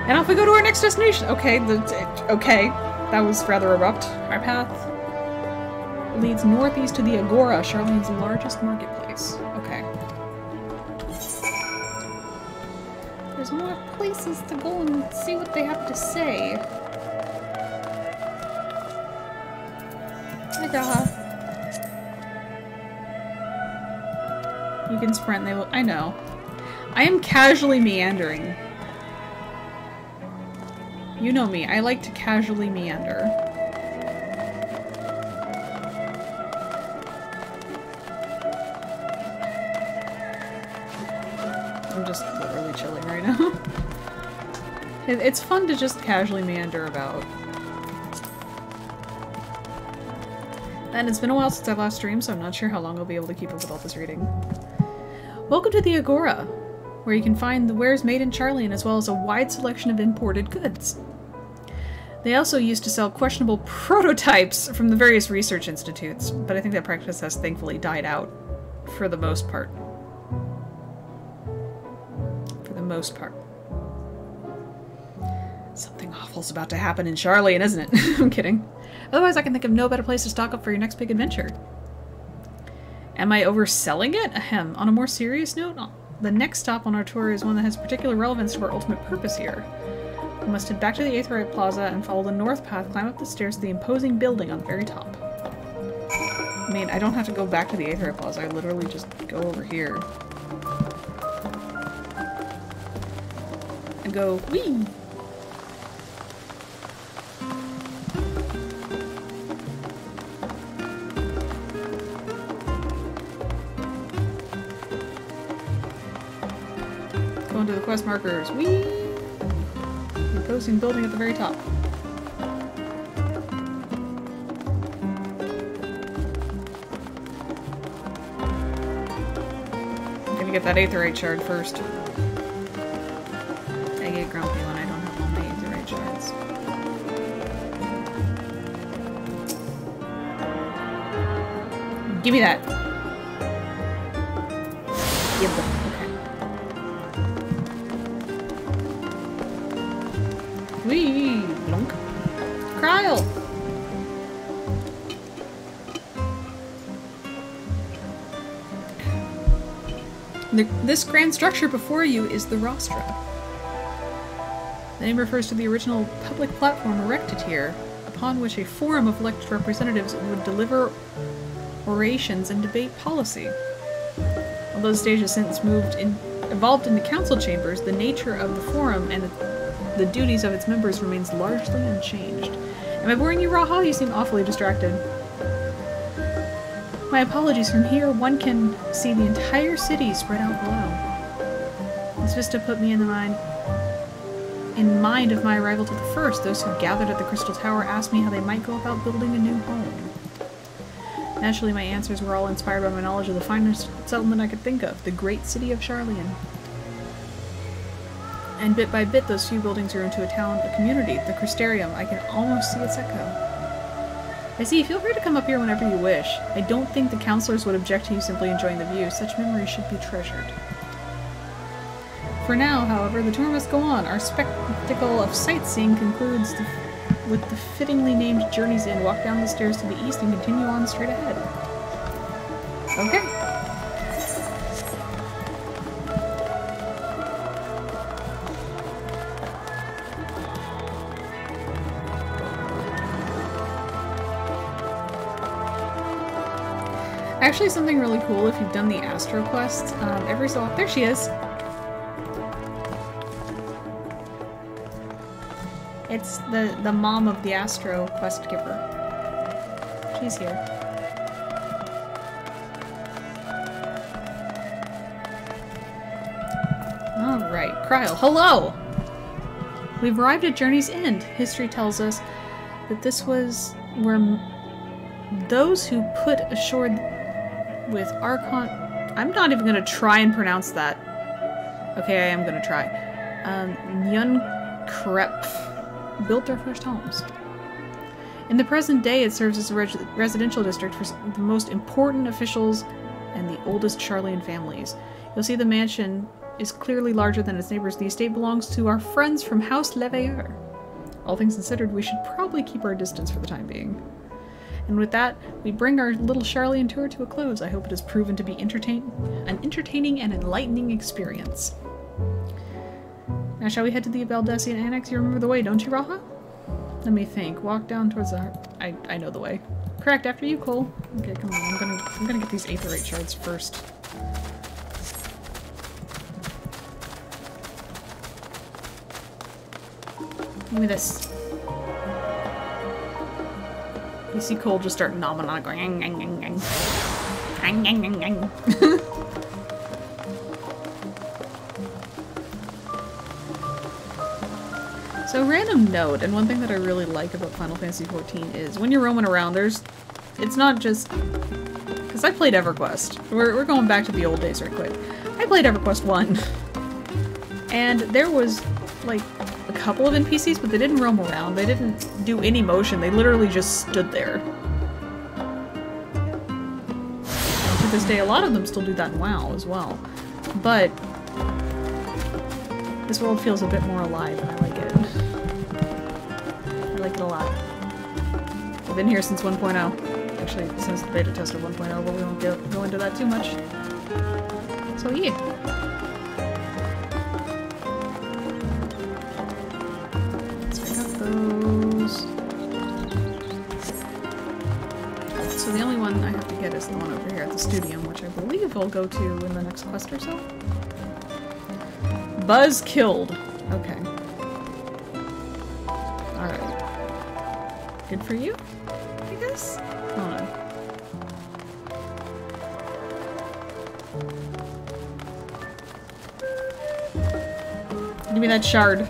Speaker 1: And off we go to our next destination! Okay, okay, that was rather abrupt. Our path leads northeast to the Agora, Sharlian's largest marketplace. Okay. There's more places to go and see what they have to say. Graha. You can sprint, they will- I know. I am casually meandering. You know me, I like to casually meander. I'm just literally chilling right now. It's fun to just casually meander about. And it's been a while since I last streamed, so I'm not sure how long I'll be able to keep up with all this reading. Welcome to the Agora, where you can find the wares made in Charlian as well as a wide selection of imported goods. They also used to sell questionable prototypes from the various research institutes, but I think that practice has thankfully died out for the most part. For the most part. Something awful's about to happen in Charlian, isn't it? I'm kidding. Otherwise, I can think of no better place to stock up for your next big adventure. Am I overselling it? Ahem. On a more serious note, the next stop on our tour is one that has particular relevance to our ultimate purpose here. We must head back to the Aetheryte Plaza and follow the north path, climb up the stairs to the imposing building on the very top. I mean, I don't have to go back to the Aetheryte Plaza, I literally just go over here. And go, whee! Going to the quest markers, whee! Imposing building at the very top. I'm gonna get that Aetheryte shard first. I get grumpy when I don't have all my Aetheryte shards. Give me that! Give them. Whee! Blunk. Kryl! This grand structure before you is the rostra. The name refers to the original public platform erected here, upon which a forum of elected representatives would deliver orations and debate policy. Although the stage has since evolved into council chambers, the nature of the forum and the duties of its members remains largely unchanged. Am I boring you, Raha? You seem awfully distracted. My apologies. From here, one can see the entire city spread out below. This vista put me in mind of my arrival to the first. Those who gathered at the Crystal Tower asked me how they might go about building a new home. Naturally, my answers were all inspired by my knowledge of the finest settlement I could think of, the great city of Charlian. And bit by bit, those few buildings grew into a town, a community, the Crystarium. I can almost see its echo. I see, feel free to come up here whenever you wish. I don't think the counselors would object to you simply enjoying the view. Such memories should be treasured. For now, however, the tour must go on. Our spectacle of sightseeing concludes with the fittingly named Journey's Inn. Walk down the stairs to the east and continue on straight ahead. Okay. Actually, something really cool if you've done the Astro quest, every so often— there she is! It's the mom of the Astro quest giver. She's here. Alright, Kryl, hello! We've arrived at Journey's End. History tells us that this was where those who put ashore with Archon— I'm not even gonna try and pronounce that. Okay, I am gonna try. Yunkrep built their first homes. In the present day, it serves as a residential district for the most important officials and the oldest Charlian families. You'll see the mansion is clearly larger than its neighbors. The estate belongs to our friends from House Leveilleur. All things considered, we should probably keep our distance for the time being. And with that, we bring our little Charlian tour to a close. I hope it has proven to be an entertaining and enlightening experience. Now shall we head to the Baldessian Annex? You remember the way, don't you, Raha? Let me think. Walk down towards the— I know the way. Correct, after you, Cole. Okay, come on. I'm gonna get these aetherite shards first. Give me this. You see Cole just start nomming on it, going ang, ang, ang, ang. Ang, ang, ang, ang. So, random note, and one thing that I really like about Final Fantasy XIV is when you're roaming around, it's not just... Because I played EverQuest. We're going back to the old days right quick. I played EverQuest 1. And there was, like, a couple of NPCs, but they didn't roam around. They didn't do any motion. They literally just stood there. And to this day, a lot of them still do that in WoW as well. But this world feels a bit more alive, and I like it. I like it a lot. I've been here since 1.0. Actually, since the beta test of 1.0, but we won't go into that too much. So yeah. Let's pick up those. So the only one I have to get is the one over here at the Studium, which I believe I'll go to in the next quest or so. Buzz killed. Okay. Alright. Good for you, I guess? Hold on. Give me that shard.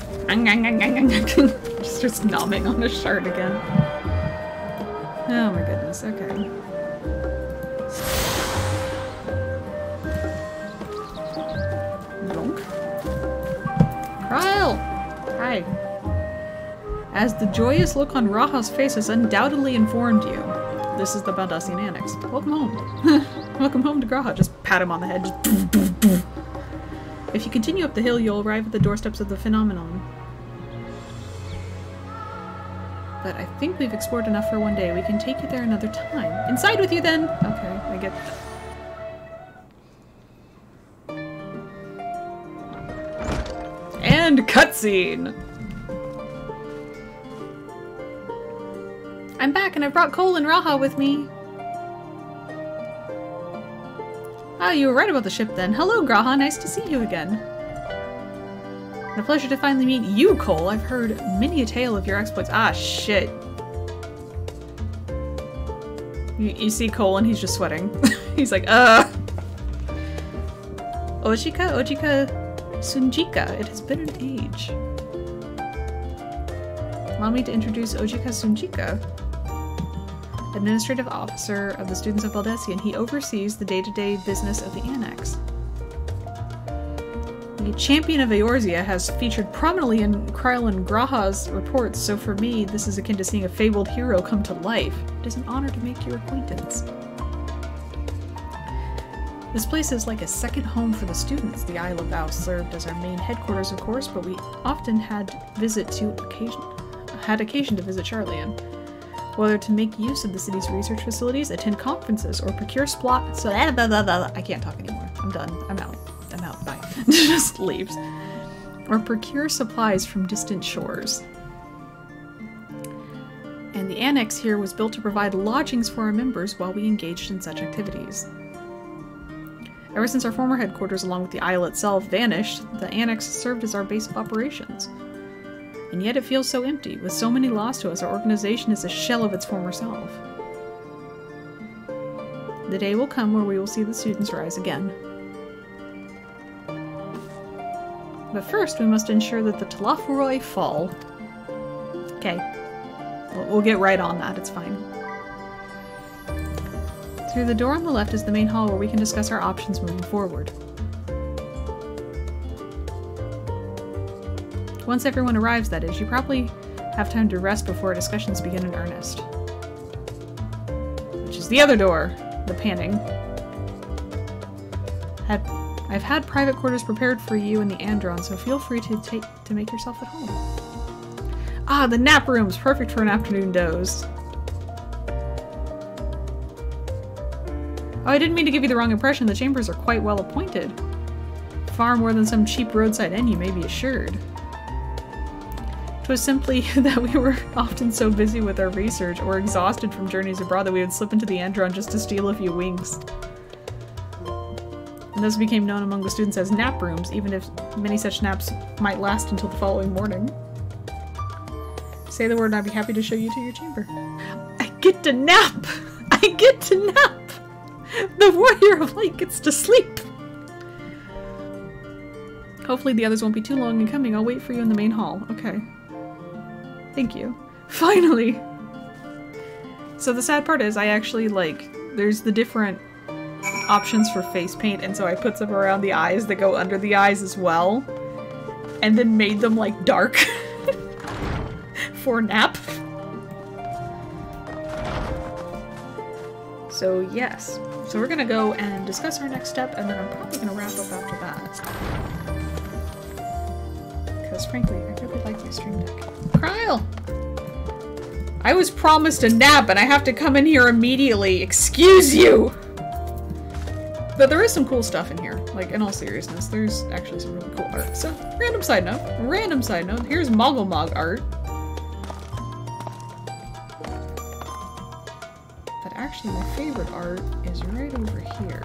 Speaker 1: Just starts nomming on a shard again. Oh my goodness, okay. Kyle! Hi. As the joyous look on Raha's face has undoubtedly informed you, this is the Baldassian Annex. Welcome home. Welcome home to Graha. Just pat him on the head. Just boom, boom, boom. If you continue up the hill, you'll arrive at the doorsteps of the phenomenon. But I think we've explored enough for one day. We can take you there another time. Inside with you then! Okay, I get that. And cutscene! I'm back and I brought Cole and Raha with me. Oh, you were right about the ship then. Hello, Graha. Nice to see you again. And a pleasure to finally meet you, Cole. I've heard many a tale of your exploits. Ah, shit. You see Cole and he's just sweating. He's like, Ojika Sunjika. It has been an age. Allow me to introduce Ojika Sunjika, Administrative Officer of the Students of Baldassian. He oversees the day-to-day business of the Annex. The Champion of Eorzea has featured prominently in Kryl and Graha's reports, so for me, this is akin to seeing a fabled hero come to life. It is an honor to make your acquaintance. This place is like a second home for the students. The Isle of Vow served as our main headquarters, of course, but we often had occasion to visit Charlian. Whether to make use of the city's research facilities, attend conferences, or procure I can't talk anymore. I'm done. I'm out. Bye. Just leaves. Or procure supplies from distant shores. And the annex here was built to provide lodgings for our members while we engaged in such activities. Ever since our former headquarters, along with the Isle itself, vanished, the annex served as our base of operations. And yet it feels so empty. With so many lost to us, our organization is a shell of its former self. The day will come where we will see the students rise again. But first, we must ensure that the Talafuroi fall. Okay. We'll get right on that, it's fine. Through the door on the left is the main hall where we can discuss our options moving forward. Once everyone arrives, that is, you probably have time to rest before discussions begin in earnest. Which is the other door, the panning. I've had private quarters prepared for you and the Andron, so feel free to make yourself at home. Ah, the nap room's perfect for an afternoon doze. Oh, I didn't mean to give you the wrong impression. The chambers are quite well appointed. Far more than some cheap roadside inn, you may be assured. 'Twas simply that we were often so busy with our research or exhausted from journeys abroad that we would slip into the Andron just to steal a few wings. And those became known among the students as nap rooms, even if many such naps might last until the following morning. Say the word and I'd be happy to show you to your chamber. I get to nap! I get to nap! The Warrior of Light gets to sleep! Hopefully the others won't be too long in coming. I'll wait for you in the main hall. Okay. Thank you. Finally! So the sad part is I actually, like, there's the different options for face paint, and so I put some around the eyes that go under the eyes as well. And then made them, like, dark. For nap. So yes. So we're gonna go and discuss our next step, and then I'm probably gonna wrap up after that. Because frankly, I really like my stream deck. Kryl! I was promised a nap and I have to come in here immediately. Excuse you! But there is some cool stuff in here. Like, in all seriousness, there's actually some really cool art. So, random side note, here's Moggle Mog art. But actually, my favorite art is right over here.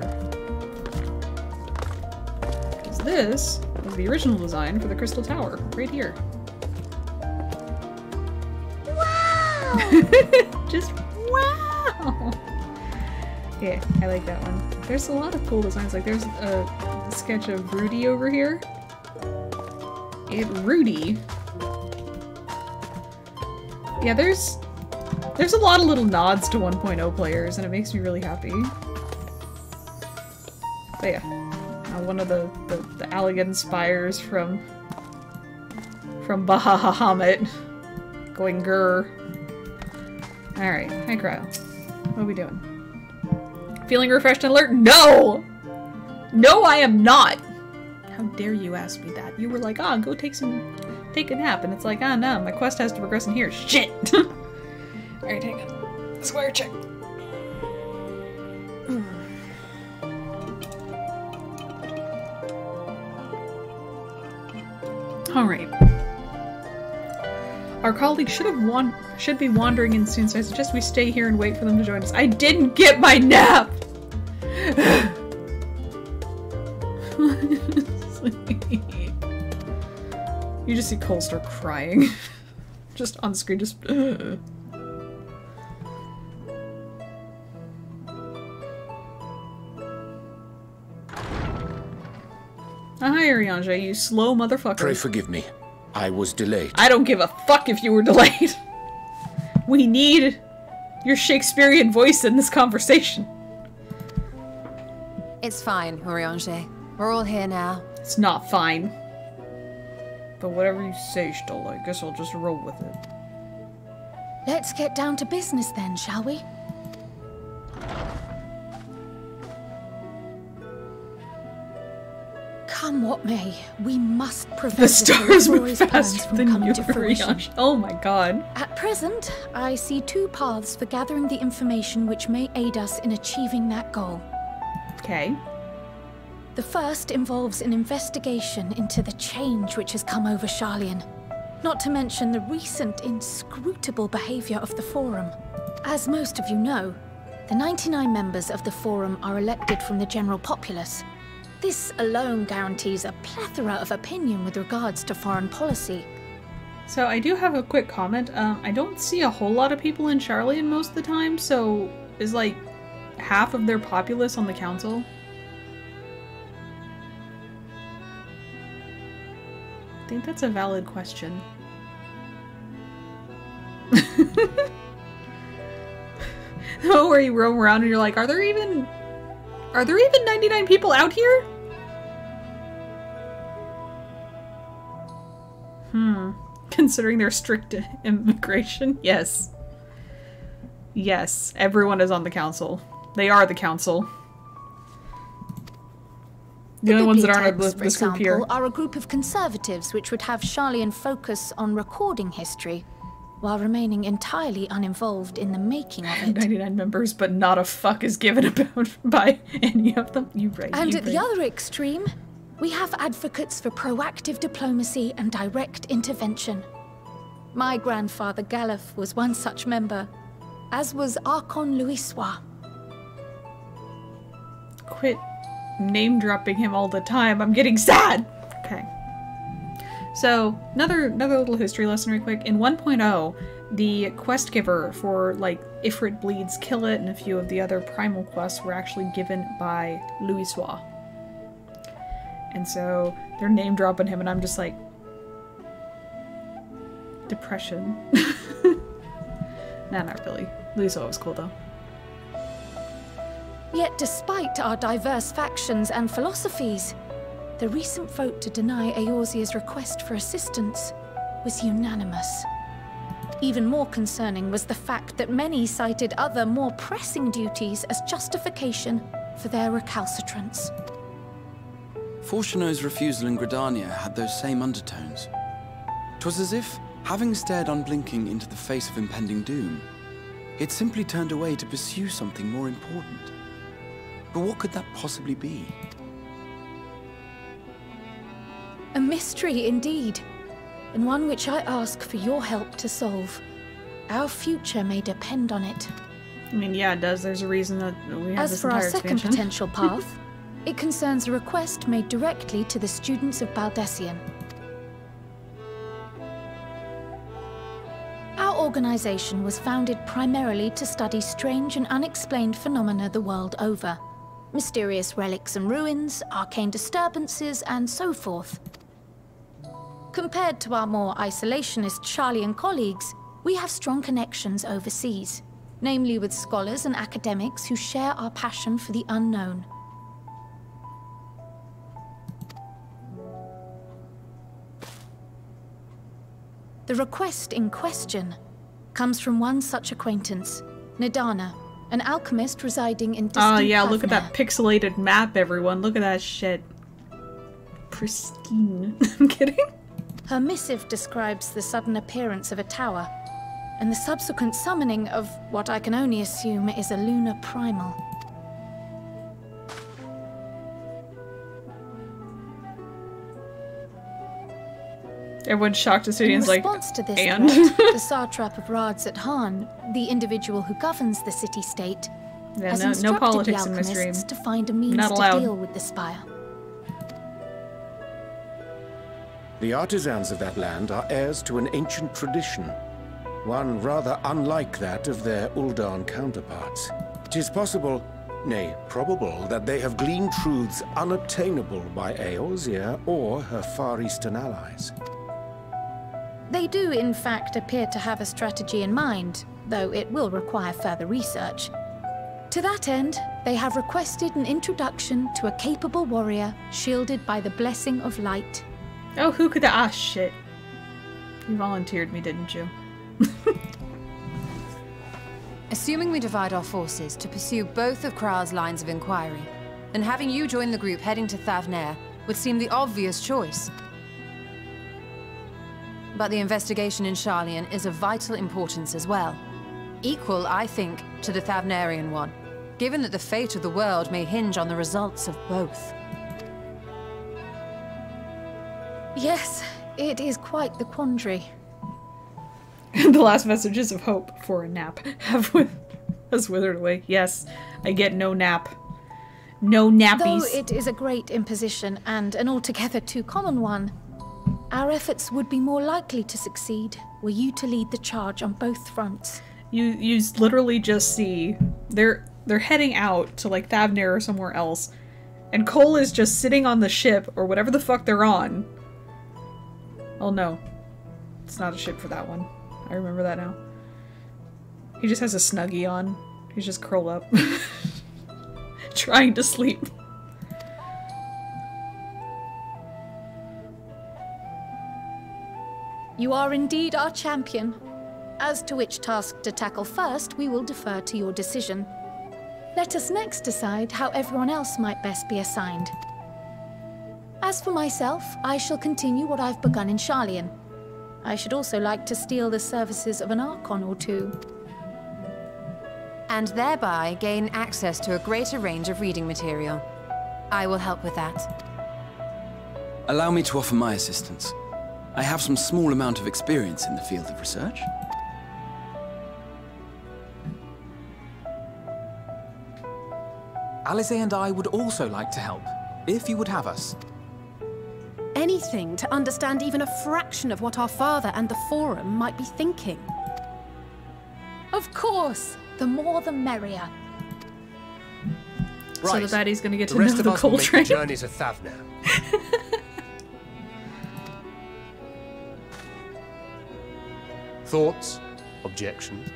Speaker 1: Because this was the original design for the Crystal Tower, right here. Wow! Just wow! Yeah, I like that one. There's a lot of cool designs. Like, there's a sketch of Rudy over here. Rudy. Yeah, there's a lot of little nods to 1.0 players, and it makes me really happy. But yeah, one of the elegant spires from Bahamut going grrr. Alright, hi Cryo. What are we doing? Feeling refreshed and alert? No! No, I am not! How dare you ask me that? You were like, ah, go take a nap, and it's like, ah, no, my quest has to progress in here. Shit! Alright, hang on. Square check. Alright. Our colleagues should be wandering in soon, so I suggest we stay here and wait for them to join us. I didn't get my nap! You just see Cole start crying. Just on screen, just Hi, Ariange, you slow motherfucker.
Speaker 4: Pray forgive me. I was delayed.
Speaker 1: I don't give a fuck if you were delayed. We need your Shakespearean voice in this conversation.
Speaker 3: It's fine, Oriange. We're all here now.
Speaker 1: It's not fine. But whatever you say, Stola, I guess I'll just roll with it.
Speaker 5: Let's get down to business then, shall we? Come what may, we must prevent
Speaker 1: the stars move faster than you, Ariange. Oh my god.
Speaker 5: At present, I see two paths for gathering the information which may aid us in achieving that goal.
Speaker 1: Okay.
Speaker 5: The first involves an investigation into the change which has come over Sharlayan, not to mention the recent inscrutable behavior of the Forum. As most of you know, the 99 members of the Forum are elected from the general populace. This alone guarantees a plethora of opinion with regards to foreign policy.
Speaker 1: So I do have a quick comment. I don't see a whole lot of people in Sharlayan most of the time, so is like half of their populace on the council? I think that's a valid question. Oh, where you roam around and you're like, are there even 99 people out here? Considering their strict immigration? Yes. Yes, everyone is on the council. They are the council. The only ones that aren't this group here
Speaker 5: are a group of conservatives which would have Sharlayan focus on recording history, while remaining entirely uninvolved in the making of it.
Speaker 1: 99 members, but not a fuck is given about by any of them. You right.
Speaker 5: And at the other extreme, we have advocates for proactive diplomacy and direct intervention. My grandfather Galef was one such member, as was Archon Louisois.
Speaker 1: Quit name-dropping him all the time. I'm getting sad! Okay. So, another little history lesson real quick. In 1.0, the quest giver for, like, Ifrit Bleeds, Kill It, and a few of the other primal quests were actually given by Louisois. And so, they're name-dropping him, and I'm just like... Depression. Nah, not really. Louisois was cool, though.
Speaker 5: Yet despite our diverse factions and philosophies, the recent vote to deny Eorzea's request for assistance was unanimous. Even more concerning was the fact that many cited other, more pressing duties as justification for their recalcitrance.
Speaker 8: Fortuno's refusal in Gridania had those same undertones. 'Twas as if, having stared unblinking into the face of impending doom, it simply turned away to pursue something more important. But what could that possibly be?
Speaker 5: A mystery indeed, and one which I ask for your help to solve. Our future may depend on it.
Speaker 1: I mean, yeah, it does. There's a reason that we have
Speaker 5: As
Speaker 1: this
Speaker 5: for our
Speaker 1: entire
Speaker 5: second
Speaker 1: expansion.
Speaker 5: potential path, it concerns a request made directly to the students of Baldesion. Our organization was founded primarily to study strange and unexplained phenomena the world over. Mysterious relics and ruins, arcane disturbances, and so forth. Compared to our more isolationist Sharlayan colleagues, we have strong connections overseas, namely with scholars and academics who share our passion for the unknown. The request in question comes from one such acquaintance, Nadana, an alchemist residing in distant
Speaker 1: Oh yeah, look at
Speaker 5: Thavner.
Speaker 1: that pixelated map, everyone. Look at that shit. Pristine. I'm kidding.
Speaker 5: Her missive describes the sudden appearance of a tower, and the subsequent summoning of what I can only assume is a lunar primal.
Speaker 1: Everyone's shocked as Sidian's
Speaker 5: In
Speaker 1: like,
Speaker 5: response to this
Speaker 1: and?
Speaker 5: threat, the satrap of Radzat Han, the individual who governs the city-state,
Speaker 1: Yeah,
Speaker 5: has
Speaker 1: no
Speaker 5: instructed
Speaker 1: politics
Speaker 5: the
Speaker 1: in this
Speaker 5: alchemists
Speaker 1: dream.
Speaker 5: to find a means
Speaker 1: Not
Speaker 5: to
Speaker 1: allowed.
Speaker 5: deal with the spire.
Speaker 4: The artisans of that land are heirs to an ancient tradition, one rather unlike that of their Uldan counterparts. It is possible, nay, probable, that they have gleaned truths unobtainable by Eorzea or her Far Eastern allies.
Speaker 5: They do, in fact, appear to have a strategy in mind, though it will require further research. To that end, they have requested an introduction to a capable warrior shielded by the blessing of light.
Speaker 1: Oh, who could that? Ah, shit. You volunteered me, didn't you?
Speaker 3: Assuming we divide our forces to pursue both of Kral's lines of inquiry, then having you join the group heading to Thavner would seem the obvious choice. But the investigation in Sharlayan is of vital importance as well. Equal, I think, to the Thavnerian one, given that the fate of the world may hinge on the results of both.
Speaker 5: Yes, it is quite the quandary.
Speaker 1: The last messages of hope for a nap has withered away. Yes, I get no nap. No nappies.
Speaker 5: Though it is a great imposition and an altogether too common one, our efforts would be more likely to succeed were you to lead the charge on both fronts.
Speaker 1: You literally just see they're heading out to like Thavner or somewhere else, and Cole is just sitting on the ship or whatever the fuck they're on. Oh no, it's not a ship for that one. I remember that now. He just has a Snuggie on. He's just curled up, trying to sleep.
Speaker 5: You are indeed our champion. As to which task to tackle first, we will defer to your decision. Let us next decide how everyone else might best be assigned. As for myself, I shall continue what I've begun in Sharlayan. I should also like to steal the services of an Archon or two.
Speaker 3: And thereby gain access to a greater range of reading material. I will help with that.
Speaker 8: Allow me to offer my assistance. I have some small amount of experience in the field of research.
Speaker 6: Alize and I would also like to help, if you would have us.
Speaker 15: Anything to understand even a fraction of what our father and the Forum might be thinking.
Speaker 5: Of course! The more the merrier.
Speaker 1: So the baddie's gonna get to
Speaker 2: the
Speaker 1: know
Speaker 2: rest of
Speaker 1: the
Speaker 2: us will
Speaker 1: coal
Speaker 2: make
Speaker 1: train.
Speaker 2: the journey to Thavner. Thoughts? Objections?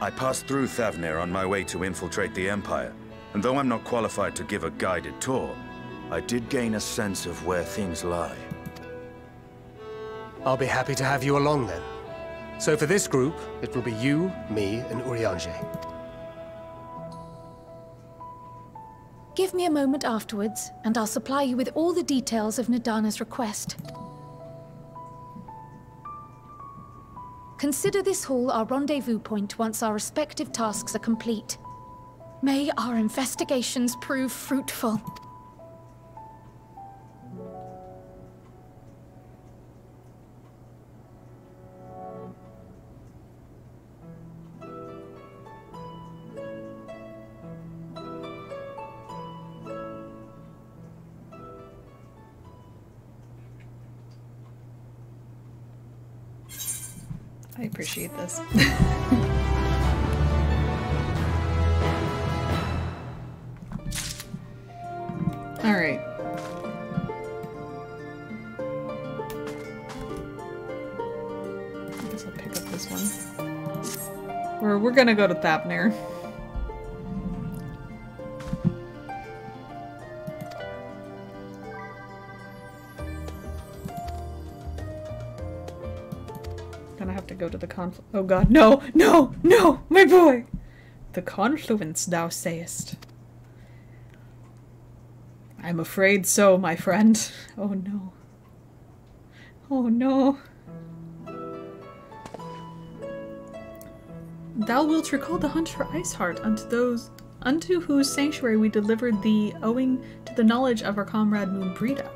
Speaker 7: I passed through Thavner on my way to infiltrate the Empire, and though I'm not qualified to give a guided tour, I did gain a sense of where things lie.
Speaker 2: I'll be happy to have you along then. So for this group, it will be you, me, and Urianger.
Speaker 5: Give me a moment afterwards, and I'll supply you with all the details of Nadana's request. Consider this hall our rendezvous point once our respective tasks are complete. May our investigations prove fruitful.
Speaker 1: I appreciate this. Alright. I guess I'll pick up this one. We're gonna go to Thavner. Gonna have to go to the oh god, no! No! No! My boy! The confluence, thou sayest. I'm afraid so, my friend. Oh no. Oh no. Thou wilt recall the hunt for Iceheart unto whose sanctuary we delivered thee owing to the knowledge of our comrade Moonbrita.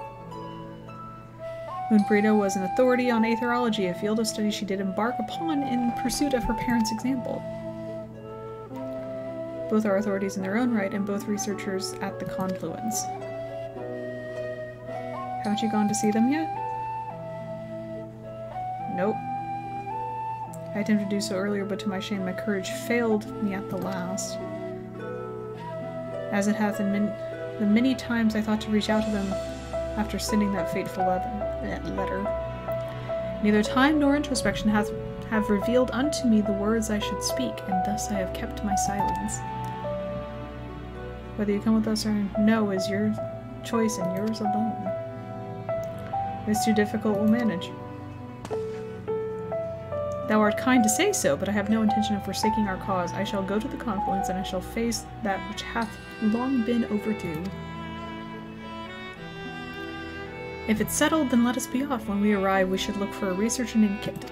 Speaker 1: Moonbrita was an authority on aetherology, a field of study she did embark upon in pursuit of her parents' example. Both are authorities in their own right, and both researchers at the confluence. Haven't you gone to see them yet? Nope. I attempted to do so earlier, but to my shame my courage failed me at the last. As it hath in the many times I thought to reach out to them after sending that fateful letter. Neither time nor introspection have revealed unto me the words I should speak, and thus I have kept my silence. Whether you come with us or no is your choice and yours alone. If it's too difficult, we'll manage. Thou art kind to say so, but I have no intention of forsaking our cause. I shall go to the confluence, and I shall face that which hath long been overdue. If it's settled, then let us be off. When we arrive, we should look for a researcher named Kit.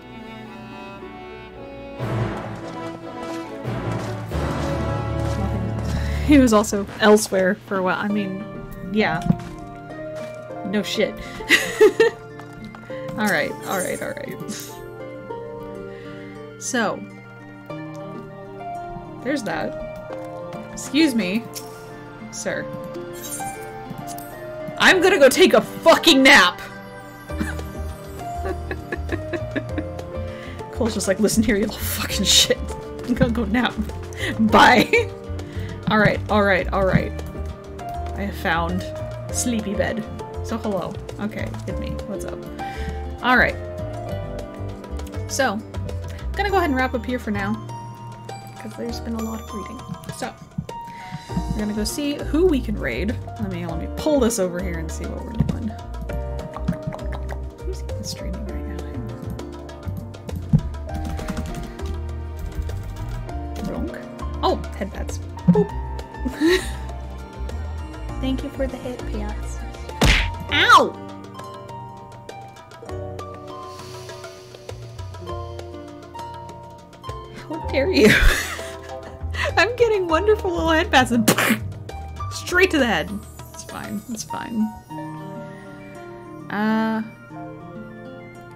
Speaker 1: He was also elsewhere for a while. I mean, yeah. No shit. Alright, alright, alright. So. There's that. Excuse me, sir. I'm gonna go take a fucking nap! Cole's just like, listen here, you little fucking shit. I'm gonna go nap. Bye! Alright, alright, alright. I have found sleepy bed. So hello. Okay, hit me. What's up? Alright. So, I'm gonna go ahead and wrap up here for now. Because there's been a lot of reading. So, we're gonna go see who we can raid. Let me pull this over here and see what we're doing. Who's even streaming right now? Bronk. Oh, head pats. Boop. Thank you for the head pats. Ow! How dare you? I'm getting wonderful little head pats and straight to the head. It's fine. It's fine.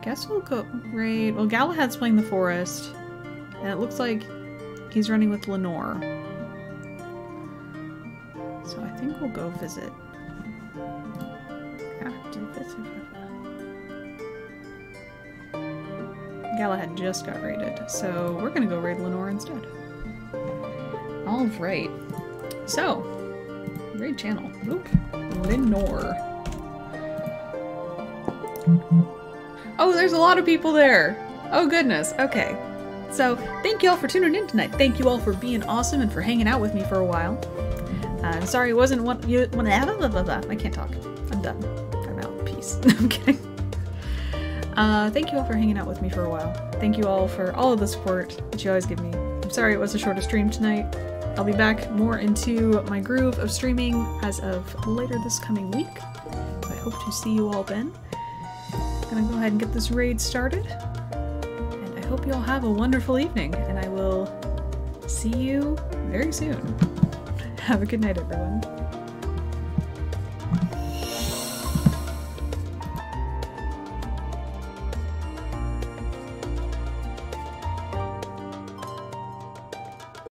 Speaker 1: Guess we'll go raid. Well, Galahad's playing the forest, and it looks like he's running with Lenore. So I think we'll go visit. Galahad just got raided, so we're gonna go raid Lenore instead. Alright. So, raid channel. Oop. Lenore. Oh, there's a lot of people there! Oh goodness, okay. So, thank you all for tuning in tonight. Thank you all for being awesome and for hanging out with me for a while. I'm sorry it wasn't what you... I can't talk. I'm done. I'm out. Peace. I'm kidding. Thank you all for hanging out with me for a while. Thank you all for all of the support that you always give me. I'm sorry it was a shorter stream tonight. I'll be back more into my groove of streaming as of later this coming week. So I hope to see you all then. I'm gonna go ahead and get this raid started. And I hope you all have a wonderful evening, and I will see you very soon. Have a good night, everyone.